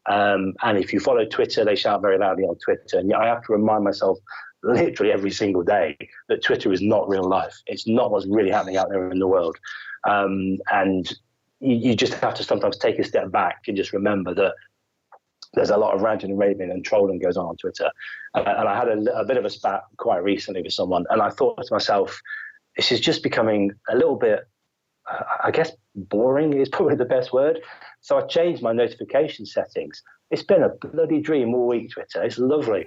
Speaker 2: And if you follow Twitter, they shout very loudly on Twitter. And I have to remind myself literally every single day that Twitter is not real life. It's not what's really happening out there in the world. And you just have to sometimes take a step back and just remember that there's a lot of ranting and raving and trolling goes on Twitter. And I had a bit of a spat quite recently with someone, and I thought to myself, this is just becoming a little bit, I guess, boring is probably the best word. So I changed my notification settings. It's been a bloody dream all week, Twitter. It's lovely.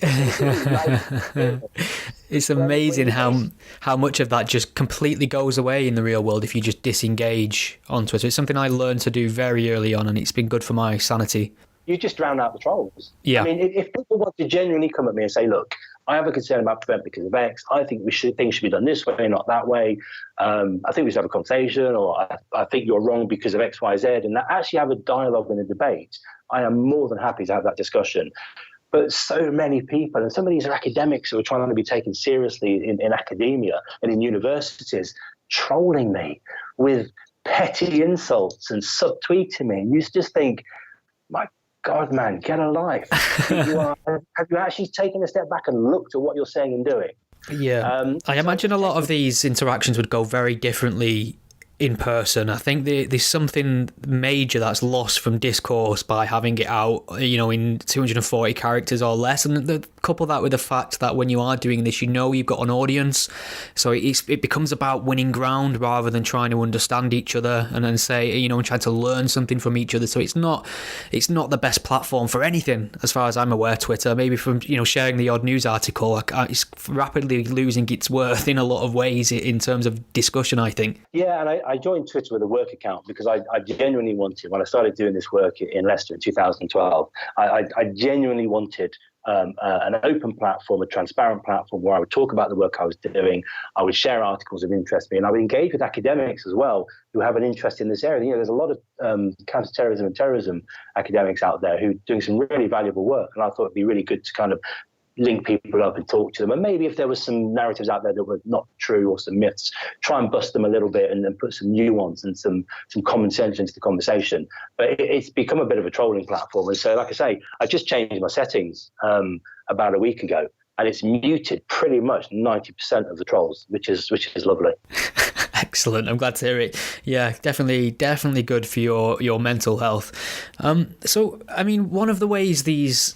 Speaker 1: It's amazing how much of that just completely goes away in the real world if you just disengage on Twitter. It's something I learned to do very early on, and it's been good for my sanity.
Speaker 2: You just drown out the trolls.
Speaker 1: Yeah.
Speaker 2: I mean, if people want to genuinely come at me and say, look, I have a concern about Prevent because of X, I think things should be done this way, not that way. I think we should have a conversation, or I think you're wrong because of X, Y, Z, and actually have a dialogue and a debate. I am more than happy to have that discussion. But so many people, and some of these are academics who are trying to be taken seriously in academia and in universities, trolling me with petty insults and subtweeting me. And you just think, my God, man, get a life. Have you actually taken a step back and looked at what you're saying and doing?
Speaker 1: Yeah. I imagine a lot of these interactions would go very differently in person. I think there's something major that's lost from discourse by having it out, in 240 characters or less. And couple that with the fact that when you are doing this, you've got an audience. So it becomes about winning ground rather than trying to understand each other and then say, and trying to learn something from each other. So it's not the best platform for anything, as far as I'm aware, Twitter. Maybe from, sharing the odd news article, it's rapidly losing its worth in a lot of ways in terms of discussion, I think.
Speaker 2: Yeah, and I joined Twitter with a work account because I genuinely wanted, when I started doing this work in Leicester in 2012, I genuinely wanted an open platform, a transparent platform where I would talk about the work I was doing. I would share articles of interest to me, and I would engage with academics as well who have an interest in this area. There's a lot of counterterrorism and terrorism academics out there who are doing some really valuable work, and I thought it'd be really good to kind of link people up and talk to them. And maybe if there was some narratives out there that were not true or some myths, try and bust them a little bit and then put some nuance and some common sense into the conversation. But it's become a bit of a trolling platform. And so, like I say, I just changed my settings about a week ago, and it's muted pretty much 90% of the trolls, which is lovely.
Speaker 1: Excellent. I'm glad to hear it. Yeah, definitely good for your mental health. So, I mean, one of the ways these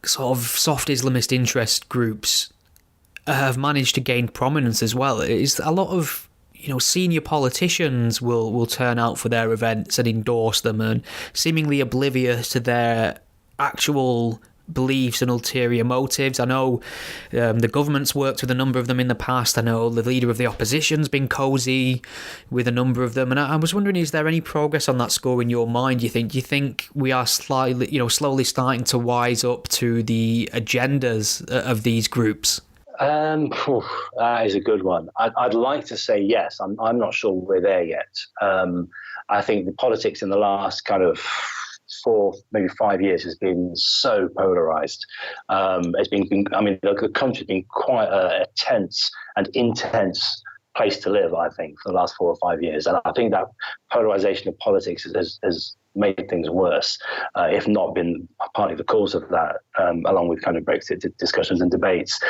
Speaker 1: sort of soft Islamist interest groups have managed to gain prominence as well is a lot of senior politicians will turn out for their events and endorse them, and seemingly oblivious to their actual beliefs and ulterior motives. I know the government's worked with a number of them in the past. I know the leader of the opposition's been cosy with a number of them, and I was wondering, is there any progress on that score in your mind? Do you think we are slowly starting to wise up to the agendas of these groups?
Speaker 2: That is a good one. I'd like to say yes. I'm not sure we're there yet. I think the politics in the last kind of 4, maybe 5 years has been so polarized. It's been I mean, the country's been quite a tense and intense place to live, I think, for the last 4 or 5 years. And I think that polarization of politics has made things worse, if not been partly the cause of that, along with kind of Brexit discussions and debates.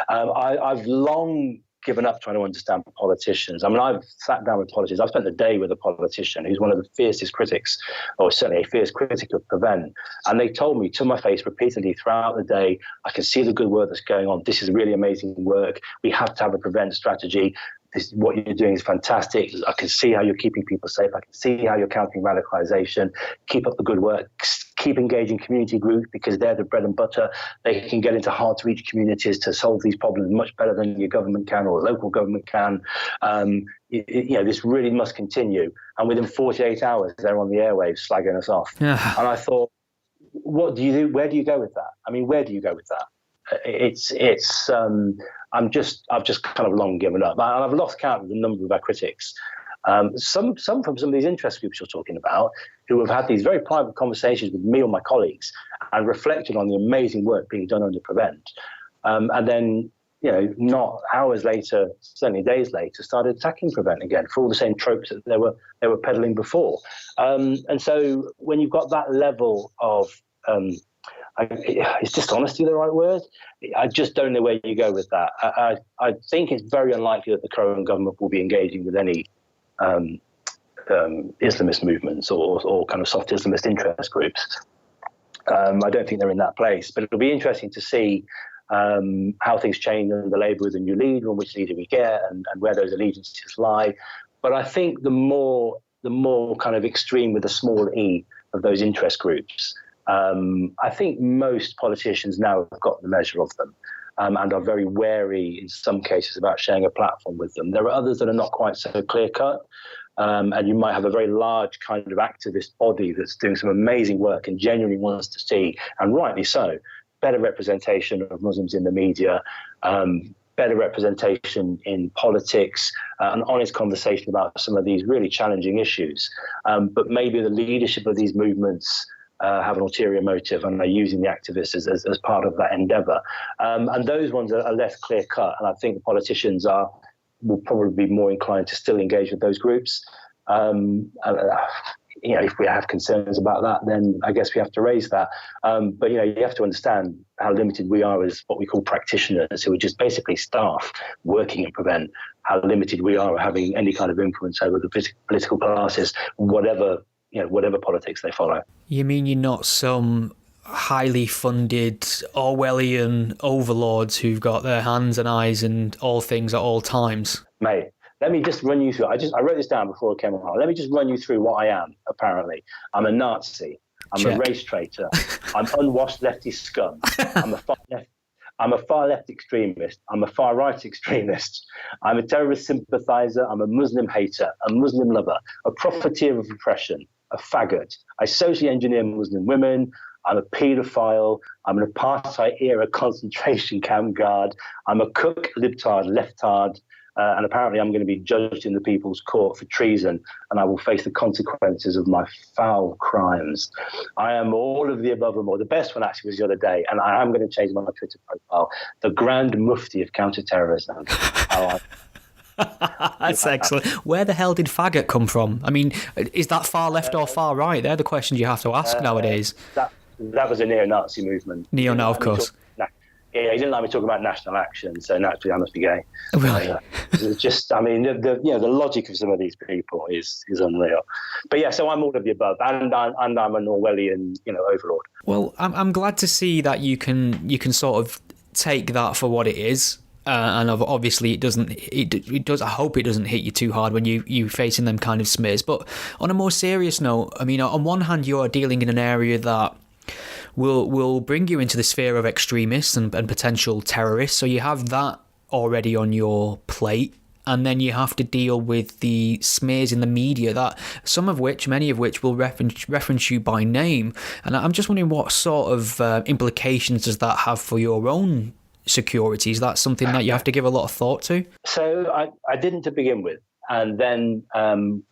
Speaker 2: I've long given up trying to understand politicians. I mean, I've sat down with politicians. I've spent the day with a politician who's one of the fiercest critics, or certainly a fierce critic of Prevent. And they told me to my face repeatedly throughout the day, I can see the good work that's going on. This is really amazing work. We have to have a Prevent strategy. What you're doing is fantastic. I can see how you're keeping people safe. I can see how you're countering radicalization. Keep up the good work. Keep engaging community groups because they're the bread and butter. They can get into hard-to-reach communities to solve these problems much better than your government can or local government can. This really must continue. And within 48 hours, they're on the airwaves slagging us off. Yeah. And I thought, what do you do? Where do you go with that? I mean, where do you go with that? I've just kind of long given up. And I've lost count of the number of our critics. Some from some of these interest groups you're talking about, who have had these very private conversations with me or my colleagues and reflected on the amazing work being done under Prevent. And then, not hours later, certainly days later, started attacking Prevent again for all the same tropes that they were peddling before. And so when you've got that level of is dishonesty the right word? I just don't know where you go with that. I think it's very unlikely that the current government will be engaging with any Islamist movements or kind of soft Islamist interest groups. I don't think they're in that place, but it'll be interesting to see how things change under Labour with a new leader and which leader we get and where those allegiances lie. But I think the more kind of extreme with a small e of those interest groups, I think most politicians now have got the measure of them and are very wary in some cases about sharing a platform with them. There are others that are not quite so clear-cut, and you might have a very large kind of activist body that's doing some amazing work and genuinely wants to see, and rightly so, better representation of Muslims in the media, better representation in politics, an honest conversation about some of these really challenging issues. But maybe the leadership of these movements have an ulterior motive and are using the activists as part of that endeavour. And those ones are less clear-cut, and I think the politicians will probably be more inclined to still engage with those groups. If we have concerns about that, then I guess we have to raise that. But, you have to understand how limited we are as what we call practitioners, who are just basically staff working at Prevent, how limited we are having any kind of influence over the political classes, whatever politics they follow.
Speaker 1: You mean you're not some highly funded Orwellian overlords who've got their hands and eyes in all things at all times?
Speaker 2: Mate, let me just run you through. I wrote this down before I came on. Let me just run you through what I am, apparently. I'm a Nazi. I'm a race traitor. I'm unwashed lefty scum. I'm a far left extremist. I'm a far right extremist. I'm a terrorist sympathizer. I'm a Muslim hater, a Muslim lover, a profiteer of oppression, a faggot. I socially engineer Muslim women. I'm a paedophile. I'm an apartheid-era concentration camp guard. I'm a cook, libtard, leftard. And apparently I'm going to be judged in the People's Court for treason, and I will face the consequences of my foul crimes. I am all of the above and more. The best one actually was the other day, and I am going to change my Twitter profile. The Grand Mufti of counterterrorism.
Speaker 1: That's excellent. Where the hell did faggot come from? I mean, is that far left or far right? They're the questions you have to ask nowadays.
Speaker 2: That was a neo-Nazi movement.
Speaker 1: Neo-Nazi, of course.
Speaker 2: Yeah, he didn't like me talking about national action, so naturally I must be gay.
Speaker 1: Really?
Speaker 2: It's just, I mean, the logic of some of these people is unreal. But yeah, so I'm all of the above, and I'm an Orwellian, overlord.
Speaker 1: Well, I'm glad to see that you can sort of take that for what it is. And obviously it does. I hope it doesn't hit you too hard when you facing them kind of smears. But on a more serious note, I mean, on one hand, you're dealing in an area that will bring you into the sphere of extremists and potential terrorists. So you have that already on your plate. And then you have to deal with the smears in the media, that many of which will reference you by name. And I'm just wondering what sort of implications does that have for your own security? Is that something that you have to give a lot of thought to?
Speaker 2: So I didn't to begin with. And then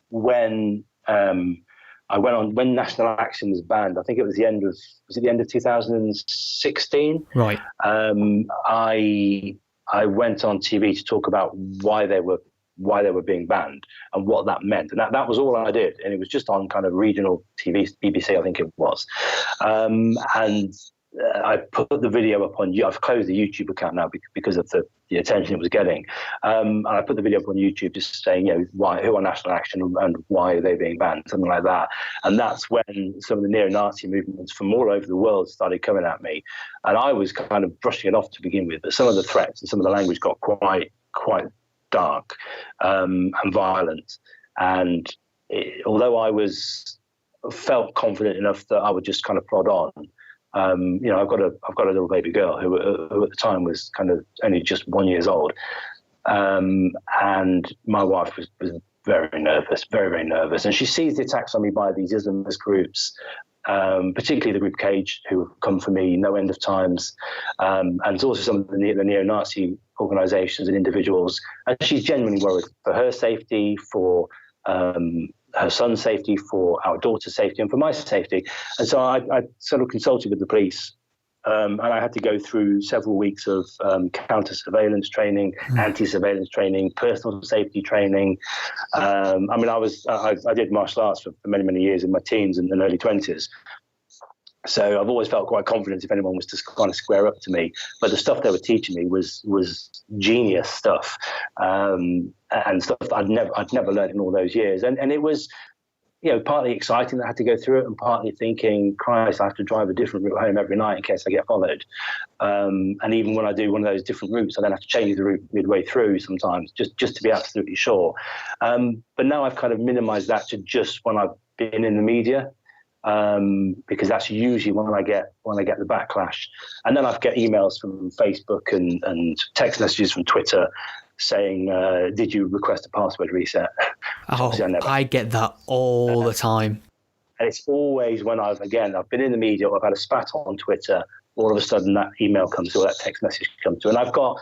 Speaker 2: when I went on, when National Action was banned, I think it was the end of 2016?
Speaker 1: Right.
Speaker 2: I went on TV to talk about why they were being banned and what that meant. And that was all I did. And it was just on kind of regional TV, BBC, I think it was. And I put the video up on. I've closed the YouTube account now because of the attention it was getting. And I put the video up on YouTube, just saying, who are National Action and why are they being banned, something like that. And that's when some of the neo-Nazi movements from all over the world started coming at me, and I was kind of brushing it off to begin with. But some of the threats and some of the language got quite dark and violent. And although I felt confident enough that I would just kind of plod on. I've got a little baby girl who at the time was kind of only just 1 year old, and my wife was very nervous, very, very nervous, and she sees the attacks on me by these Islamist groups, particularly the group Cage, who have come for me no end of times, and it's also some of the neo-Nazi organisations and individuals, and she's genuinely worried for her safety, for her son's safety, for our daughter's safety, and for my safety. And so I sort of consulted with the police, and I had to go through several weeks of counter-surveillance training, anti-surveillance training, personal safety training. I did martial arts for many, many years in my teens and early 20s. So I've always felt quite confident if anyone was to kind of square up to me. But the stuff they were teaching me was genius stuff, and stuff that I'd never learned in all those years. And it was, partly exciting that I had to go through it, and partly thinking, Christ, I have to drive a different route home every night in case I get followed. And even when I do one of those different routes, I then have to change the route midway through sometimes, just to be absolutely sure. But now I've kind of minimised that to just when I've been in the media. Because that's usually when I get the backlash, and then I get emails from Facebook and text messages from Twitter saying, "Did you request a password reset?"
Speaker 1: I get that all the time,
Speaker 2: and it's always when I've been in the media or I've had a spat on Twitter. All of a sudden, that email comes through, or that text message comes through, and I've got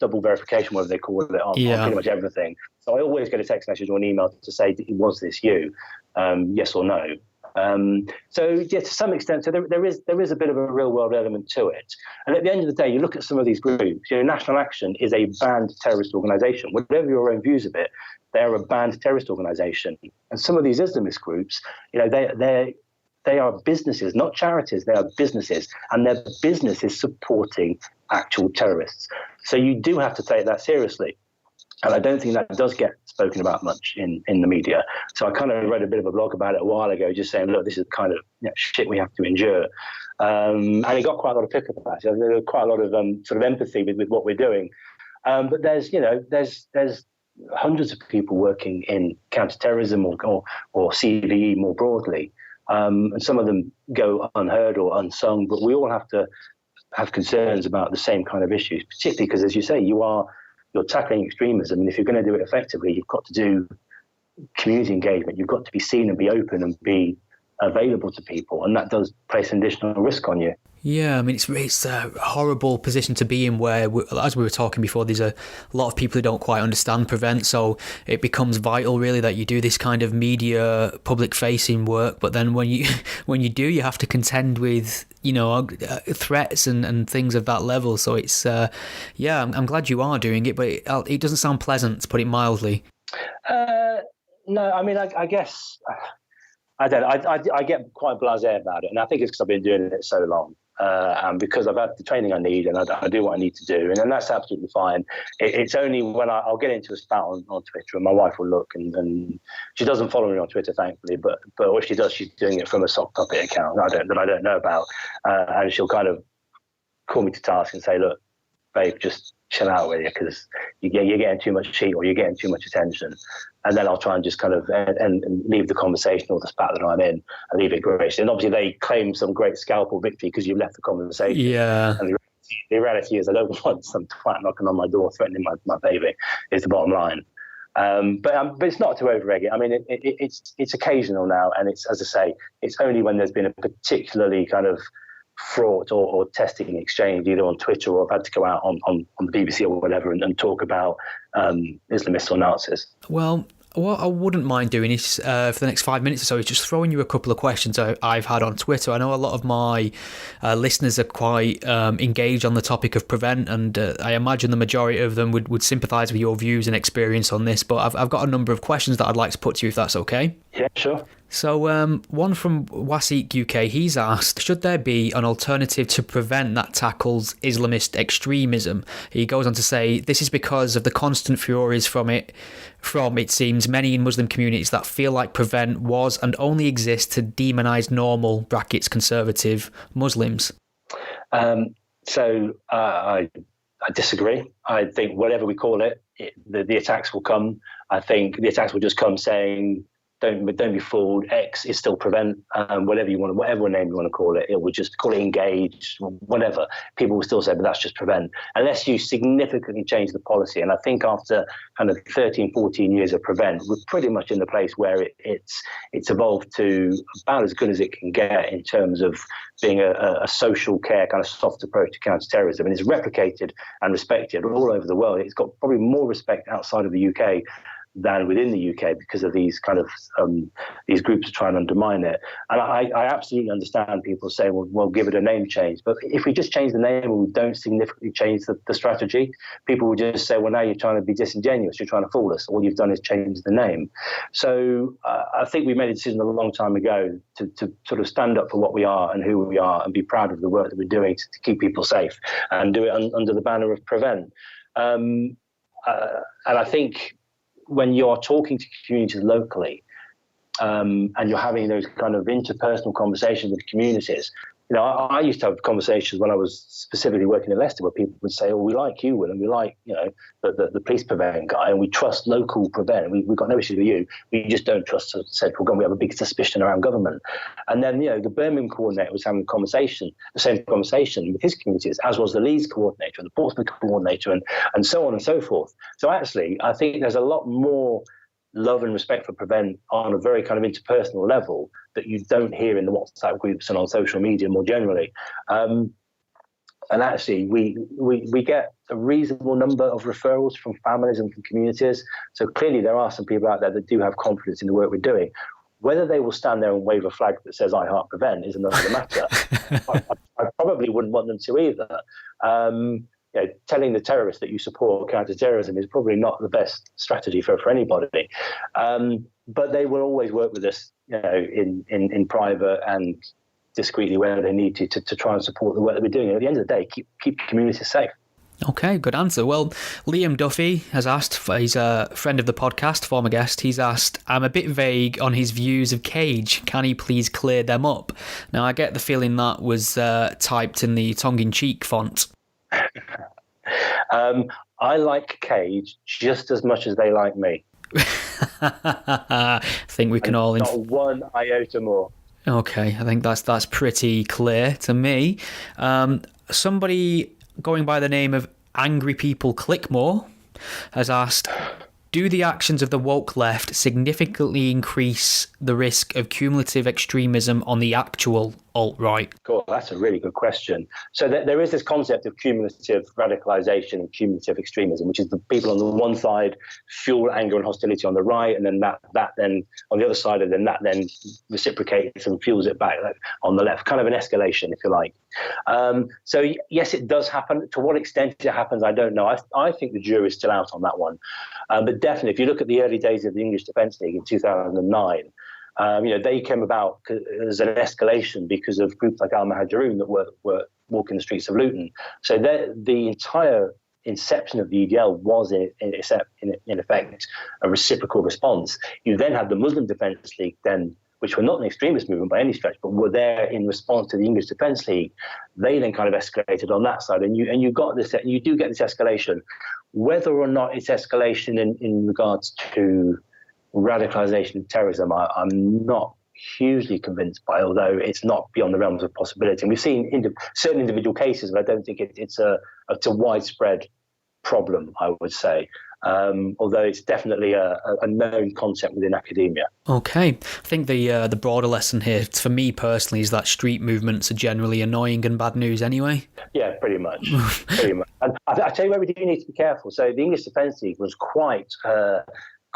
Speaker 2: double verification, whatever they call it, on pretty much everything. So I always get a text message or an email to say, "Was this you? Yes or no?" To some extent, there is a bit of a real world element to it. And at the end of the day, you look at some of these groups. National Action is a banned terrorist organisation. Whatever your own views of it, they are a banned terrorist organisation. And some of these Islamist groups, they are businesses, not charities. They are businesses, and their business is supporting actual terrorists. So you do have to take that seriously. And I don't think that does get spoken about much in the media. So I kind of read a bit of a blog about it a while ago, just saying, look, this is the kind of shit we have to endure. And it got quite a lot of pickup about it. There was quite a lot of sort of empathy with what we're doing. But there's hundreds of people working in counterterrorism or CVE more broadly. And some of them go unheard or unsung, but we all have to have concerns about the same kind of issues, particularly because, as you say, you're tackling extremism, and if you're going to do it effectively, you've got to do community engagement. You've got to be seen and be open and be available to people, and that does place an additional risk on you.
Speaker 1: Yeah, I mean, it's a horrible position to be in where, as we were talking before, there's a lot of people who don't quite understand Prevent, so it becomes vital, really, that you do this kind of media, public-facing work, but then when you do, you have to contend with, threats and things of that level, so it's, I'm glad you are doing it, but it doesn't sound pleasant, to put it mildly.
Speaker 2: No, I mean, I guess, I don't know, I get quite blasé about it, and I think it's because I've been doing it so long. And because I've had the training I need, and I do what I need to do, and that's absolutely fine. It's only when I'll get into a spat on Twitter, and my wife will look, and she doesn't follow me on Twitter, thankfully, but what she does, she's doing it from a sock puppet account that I don't know about, and she'll kind of call me to task and say, look, babe, just chill out with you, because you're getting too much heat or you're getting too much attention. And then I'll try and just kind of and leave the conversation or the spat that I'm in and leave it graciously. And obviously they claim some great scalpel victory because you've left the conversation. Yeah. And the reality is I don't want some twat knocking on my door threatening my baby, is the bottom line. But it's not to over-egg it. I mean, it's occasional now, and it's, as I say, it's only when there's been a particularly kind of fraught or testing exchange, either on Twitter or I've had to go out on the BBC or whatever and talk about Islamists or Nazis.
Speaker 1: Well, what I wouldn't mind doing is, for the next 5 minutes or so, is just throwing you a couple of questions I've had on Twitter. I know a lot of my listeners are quite engaged on the topic of Prevent, and I imagine the majority of them would sympathise with your views and experience on this, but I've got a number of questions that I'd like to put to you, if that's okay.
Speaker 2: Yeah, sure.
Speaker 1: So one from Wasik UK, he's asked, should there be an alternative to Prevent that tackles Islamist extremism? He goes on to say, this is because of the constant furores from it seems, many in Muslim communities that feel like Prevent was and only exists to demonise normal, brackets, conservative Muslims.
Speaker 2: So I disagree. I think whatever we call it, the attacks will come. I think the attacks will just come saying, don't be fooled. X is still Prevent. Whatever name you want to call it, it would just call it Engage, whatever. People will still say, but that's just Prevent, unless you significantly change the policy. And I think after kind of 13, 14 years of Prevent, we're pretty much in the place where it's evolved to about as good as it can get in terms of being a social care kind of soft approach to counter-terrorism, and it's replicated and respected all over the world. It's got probably more respect outside of the UK than within the UK because of these kind of these groups are trying to undermine it. And I absolutely understand people saying, well, give it a name change. But if we just change the name and we don't significantly change the strategy, people will just say, well, now you're trying to be disingenuous, you're trying to fool us. All you've done is change the name. So I think we made a decision a long time ago to sort of stand up for what we are and who we are and be proud of the work that we're doing to keep people safe and do it under the banner of Prevent. And I think when you're talking to communities locally and you're having those kind of interpersonal conversations with communities, you know, I used to have conversations when I was specifically working in Leicester where people would say, oh, we like you, Will, and we like, you know, the police Prevent guy, and we trust local Prevent. We've got no issues with you. We just don't trust central government. We have a big suspicion around government. And then, you know, the Birmingham coordinator was having the same conversation with his communities, as was the Leeds coordinator and the Portsmouth coordinator and so on and so forth. So actually, I think there's a lot more love and respect for Prevent on a very kind of interpersonal level that you don't hear in the WhatsApp groups and on social media more generally. And actually, we get a reasonable number of referrals from families and from communities. So clearly there are some people out there that do have confidence in the work we're doing. Whether they will stand there and wave a flag that says I heart Prevent is another matter. I probably wouldn't want them to either. You know, telling the terrorists that you support counter-terrorism is probably not the best strategy for anybody. But they will always work with us, you know, in private and discreetly where they need to try and support the work that we're doing. And at the end of the day, keep communities safe.
Speaker 1: Okay, good answer. Well, Liam Duffy has asked, he's a friend of the podcast, former guest, he's asked, I'm a bit vague on his views of Cage. Can he please clear them up? Now, I get the feeling that was typed in the tongue-in-cheek font.
Speaker 2: I like Cage just as much as they like me.
Speaker 1: I think we can all...
Speaker 2: Not one iota more.
Speaker 1: Okay, I think that's pretty clear to me. Somebody going by the name of Angry People Click More has asked, do the actions of the woke left significantly increase the risk of cumulative extremism on the actual alt-right?
Speaker 2: Cool, that's a really good question. So there is this concept of cumulative radicalization and cumulative extremism, which is the people on the one side fuel anger and hostility on the right, and then that then on the other side, and then that then reciprocates and fuels it back on the left, kind of an escalation, if you like. So yes, it does happen. To what extent it happens, I don't know. I think the jury's still out on that one. But definitely, if you look at the early days of the English Defence League in 2009, you know, they came about as an escalation because of groups like Al-Muhajiroon that were walking the streets of Luton. So the entire inception of the EDL was, in effect, a reciprocal response. You then had the Muslim Defence League, which were not an extremist movement by any stretch, but were there in response to the English Defence League. They then kind of escalated on that side, and you got this. You do get this escalation, whether or not it's escalation in regards to radicalization and terrorism. I'm not hugely convinced by, although it's not beyond the realms of possibility. And we've seen certain individual cases, but I don't think it's a widespread problem, I would say. although it's definitely a known concept within academia.
Speaker 1: Okay. I think the broader lesson here, for me personally, is that street movements are generally annoying and bad news anyway.
Speaker 2: Yeah, pretty much. Pretty much. And I tell you where we do need to be careful. So the English Defence League was quite a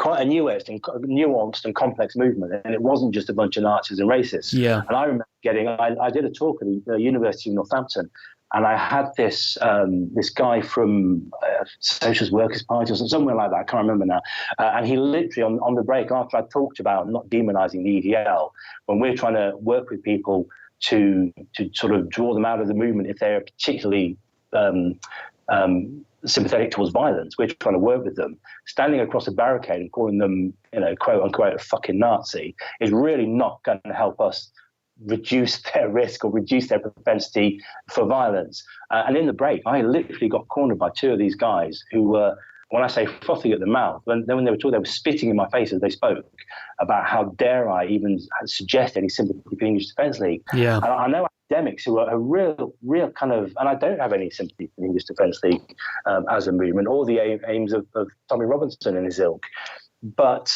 Speaker 2: nuanced and complex movement, and it wasn't just a bunch of Nazis and racists.
Speaker 1: Yeah.
Speaker 2: And I remember I did a talk at the University of Northampton, and I had this guy from Socialist Workers' Party or somewhere like that, I can't remember now, and he literally on the break, after I talked about not demonising the EDL, when we're trying to work with people to sort of draw them out of the movement if they're particularly sympathetic towards violence, we're trying to work with them. Standing across a barricade and calling them, quote unquote, a fucking Nazi is really not going to help us reduce their risk or reduce their propensity for violence. And in the break, I literally got cornered by two of these guys who were, when I say frothing at the mouth, when they were talking, they were spitting in my face as they spoke about how dare I even suggest any sympathy for the English Defence League.
Speaker 1: Yeah.
Speaker 2: And I know academics who are a real kind of, and I don't have any sympathy for the English Defence League as a movement or the aims of Tommy Robinson and his ilk, but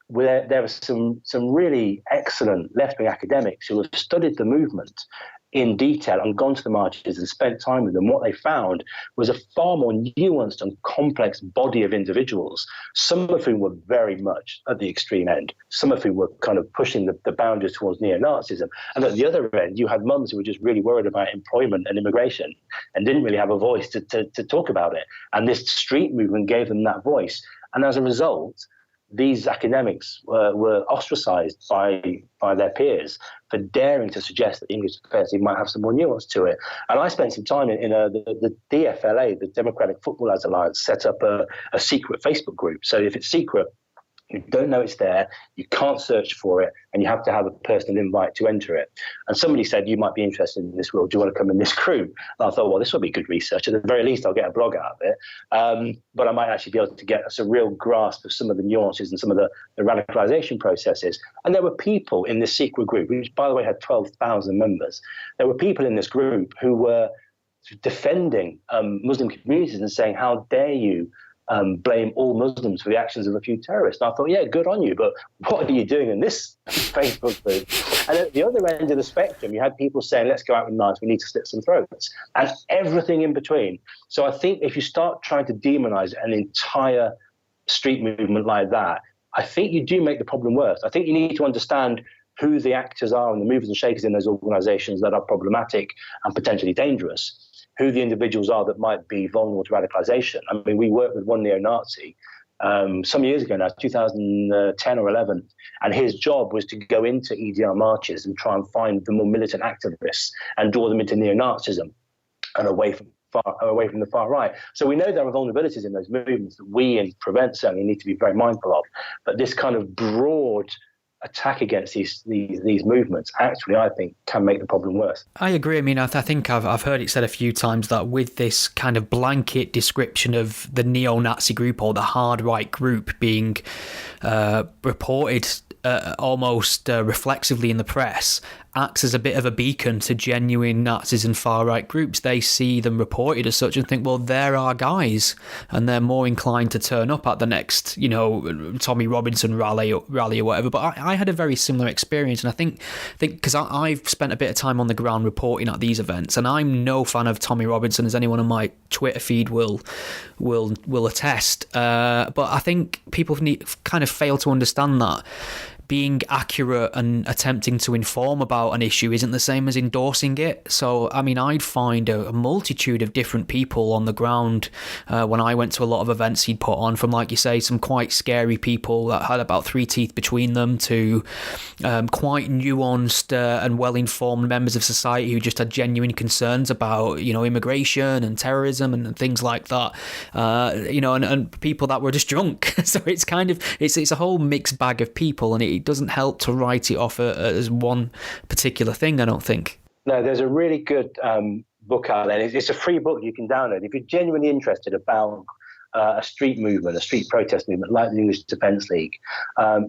Speaker 2: there are some really excellent left-wing academics who have studied the movement in detail and gone to the marches and spent time with them. What they found was a far more nuanced and complex body of individuals, some of whom were very much at the extreme end, some of whom were kind of pushing the boundaries towards neo-Nazism. And at the other end, you had mums who were just really worried about employment and immigration and didn't really have a voice to talk about it. And this street movement gave them that voice. And as a result, these academics were ostracized by their peers for daring to suggest that the English Defence League might have some more nuance to it. And I spent some time in the DFLA, the Democratic Football Alliance, set up a secret Facebook group. So if it's secret, you don't know it's there, you can't search for it, and you have to have a personal invite to enter it. And somebody said, you might be interested in this, Will, do you want to come in this group? And I thought, well, this will be good research. At the very least, I'll get a blog out of it. But I might actually be able to get us a real grasp of some of the nuances and some of the radicalization processes. And there were people in this secret group, which, by the way, had 12,000 members. There were people in this group who were defending Muslim communities and saying, how dare you blame all Muslims for the actions of a few terrorists. And I thought, yeah, good on you, but what are you doing in this Facebook group? And at the other end of the spectrum, you had people saying, let's go out with knives, we need to slit some throats, and everything in between. So I think if you start trying to demonize an entire street movement like that, I think you do make the problem worse. I think you need to understand who the actors are and the movers and shakers in those organizations that are problematic and potentially dangerous, who the individuals are that might be vulnerable to radicalization. I mean, we worked with one neo-Nazi some years ago now, 2010 or 11, and his job was to go into EDR marches and try and find the more militant activists and draw them into neo-Nazism and away from the far right. So we know there are vulnerabilities in those movements that we in Prevent certainly need to be very mindful of. But this kind of broad attack against these movements actually, I think, can make the problem worse.
Speaker 1: I agree. I mean, I think I've heard it said a few times that with this kind of blanket description of the neo-Nazi group or the hard right group being reported almost reflexively in the press, acts as a bit of a beacon to genuine Nazis and far-right groups. They see them reported as such and think, well, they're our guys, and they're more inclined to turn up at the next, Tommy Robinson rally or whatever. But I had a very similar experience, and I think because I've spent a bit of time on the ground reporting at these events, and I'm no fan of Tommy Robinson, as anyone on my Twitter feed will attest. But I think people kind of fail to understand that being accurate and attempting to inform about an issue isn't the same as endorsing it. So, I mean, I'd find a multitude of different people on the ground when I went to a lot of events he'd put on, from, like you say, some quite scary people that had about 3 teeth between them to quite nuanced and well-informed members of society who just had genuine concerns about, immigration and terrorism and things like that, and people that were just drunk. So it's kind of, it's a whole mixed bag of people, and it doesn't help to write it off as one particular thing, I don't think.
Speaker 2: No, there's a really good book out there. It's a free book you can download. If you're genuinely interested about a street movement, a street protest movement like the English Defence League,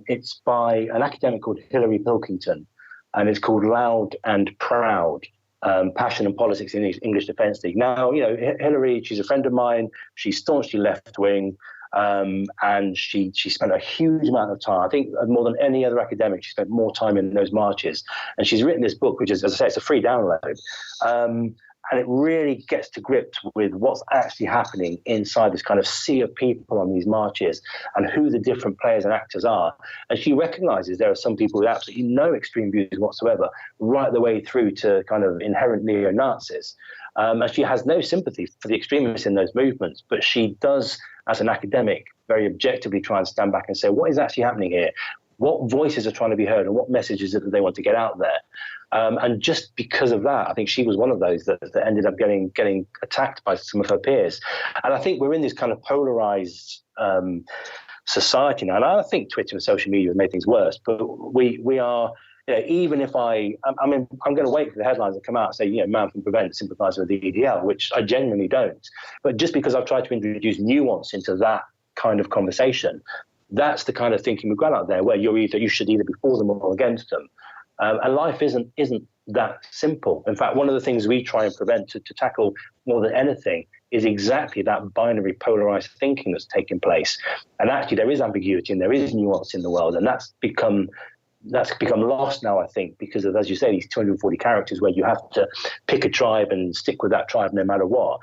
Speaker 2: it's by an academic called Hilary Pilkington, and it's called Loud and Proud, Passion and Politics in the English Defence League. Now, Hilary, she's a friend of mine. She's staunchly left-wing. And she spent a huge amount of time. I think more than any other academic, she spent more time in those marches. And she's written this book, which is, as I say, it's a free download. And it really gets to grips with what's actually happening inside this kind of sea of people on these marches and who the different players and actors are. And she recognizes there are some people with absolutely no extreme views whatsoever, right the way through to kind of inherent neo-Nazis. And she has no sympathy for the extremists in those movements, but she does, as an academic, very objectively try and stand back and say, what is actually happening here? What voices are trying to be heard and what messages that they want to get out there? And just because of that, I think she was one of those that ended up getting attacked by some of her peers. And I think we're in this kind of polarized society now. And I think Twitter and social media have made things worse, but we are, even if I'm going to wait for the headlines to come out and say, Man from Prevent sympathises with the EDL, which I genuinely don't. But just because I've tried to introduce nuance into that kind of conversation, that's the kind of thinking we've got out there, where you should either be for them or against them. And life isn't that simple. In fact, one of the things we try and prevent to tackle more than anything is exactly that binary polarized thinking that's taking place. And actually there is ambiguity and there is nuance in the world, and that's become lost now, I think, because of, as you say, these 240 characters where you have to pick a tribe and stick with that tribe no matter what.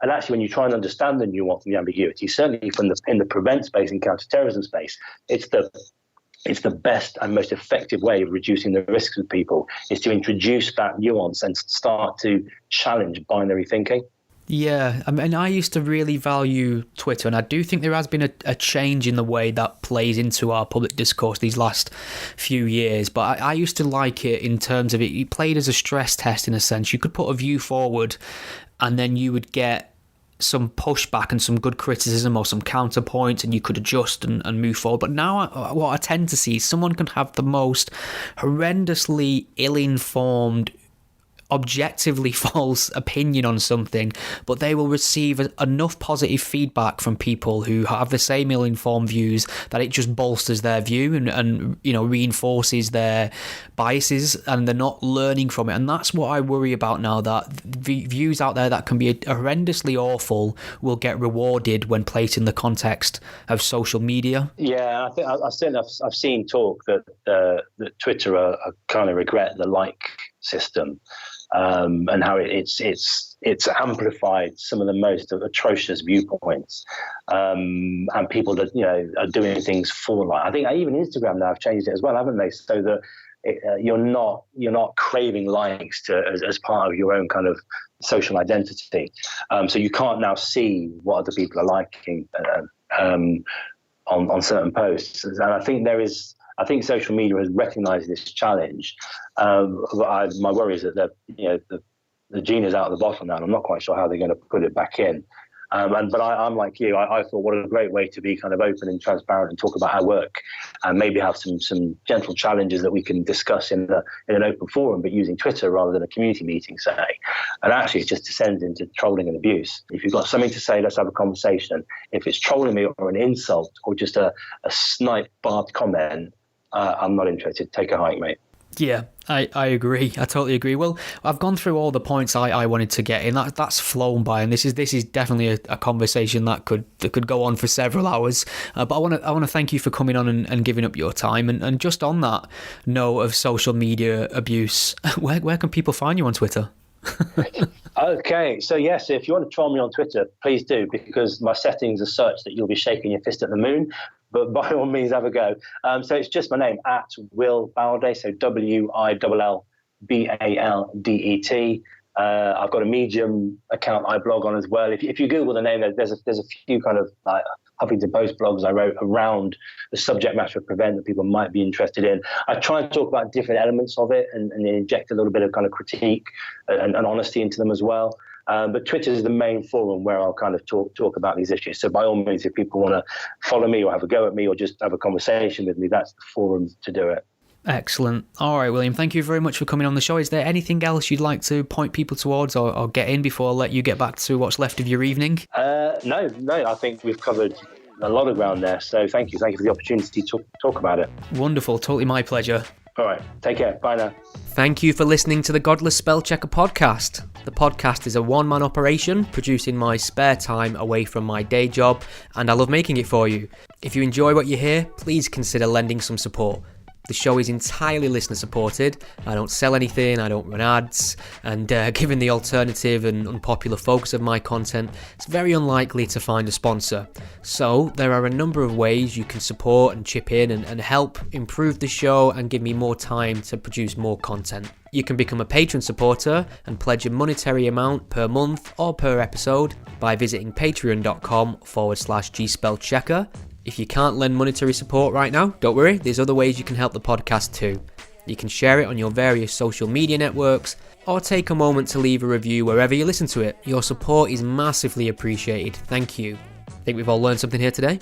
Speaker 2: And actually, when you try and understand the nuance and the ambiguity, certainly in the prevent space and counterterrorism space, it's the best and most effective way of reducing the risks of people is to introduce that nuance and start to challenge binary thinking.
Speaker 1: Yeah, I mean, I used to really value Twitter, and I do think there has been a change in the way that plays into our public discourse these last few years. But I used to like it in terms of it played as a stress test in a sense. You could put a view forward, and then you would get some pushback and some good criticism or some counterpoint, and you could adjust and move forward. But now what I tend to see is someone can have the most horrendously ill-informed, objectively false opinion on something, but they will receive enough positive feedback from people who have the same ill-informed views that it just bolsters their view and reinforces their biases, and they're not learning from it. And that's what I worry about now, that views out there that can be horrendously awful will get rewarded when placed in the context of social media.
Speaker 2: Yeah, I think I've seen talk that Twitter are kind of regret the like system. And how it's amplified some of the most atrocious viewpoints, and people that are doing things for like. I think even Instagram now have changed it as well, haven't they? So that you're not craving likes as part of your own kind of social identity. So you can't now see what other people are liking on certain posts, and I think social media has recognised this challenge. My worry is that the genie is out of the bottle now, and I'm not quite sure how they're going to put it back in. But I'm like you. I thought, what a great way to be kind of open and transparent and talk about our work, and maybe have some gentle challenges that we can discuss in an open forum, but using Twitter rather than a community meeting, say. And actually, it just descends into trolling and abuse. If you've got something to say, let's have a conversation. If it's trolling me or an insult or just a snipe barbed comment, I'm not interested. Take a hike, mate.
Speaker 1: Yeah, I agree. I totally agree. Well, I've gone through all the points I wanted to get in. That's flown by, and this is definitely a conversation that could go on for several hours. But I want to thank you for coming on and giving up your time. And just on that note of social media abuse, where can people find you on Twitter?
Speaker 2: Okay, so yes, if you want to troll me on Twitter, please do, because my settings are such that you'll be shaking your fist at the moon. But by all means, have a go. So it's just my name, at Will Baldẽt, so WILLBALDET. I've got a Medium account I blog on as well. If you Google the name, there's a few kind of like Huffington Post blogs I wrote around the subject matter of Prevent that people might be interested in. I try and talk about different elements of it and inject a little bit of kind of critique and honesty into them as well. But Twitter is the main forum where I'll kind of talk about these issues. So by all means, if people want to follow me or have a go at me or just have a conversation with me, that's the forum to do it.
Speaker 1: Excellent. All right, William, thank you very much for coming on the show. Is there anything else you'd like to point people towards or get in before I let you get back to what's left of your evening? No, I think we've covered a lot of ground there. So thank you for the opportunity to talk about it. Wonderful. Totally my pleasure.
Speaker 2: All right. Take care. Bye now.
Speaker 1: Thank you for listening to the Godless Spellchecker podcast. The podcast is a one-man operation, produced in my spare time away from my day job, and I love making it for you. If you enjoy what you hear, please consider lending some support. The show is entirely listener supported. I don't sell anything, I don't run ads, and given the alternative and unpopular focus of my content, it's very unlikely to find a sponsor. So there are a number of ways you can support and chip in and help improve the show and give me more time to produce more content. You can become a patron supporter and pledge a monetary amount per month or per episode by visiting patreon.com/gspellchecker. If you can't lend monetary support right now, don't worry, there's other ways you can help the podcast too. You can share it on your various social media networks, or take a moment to leave a review wherever you listen to it. Your support is massively appreciated, thank you. Think we've all learned something here today?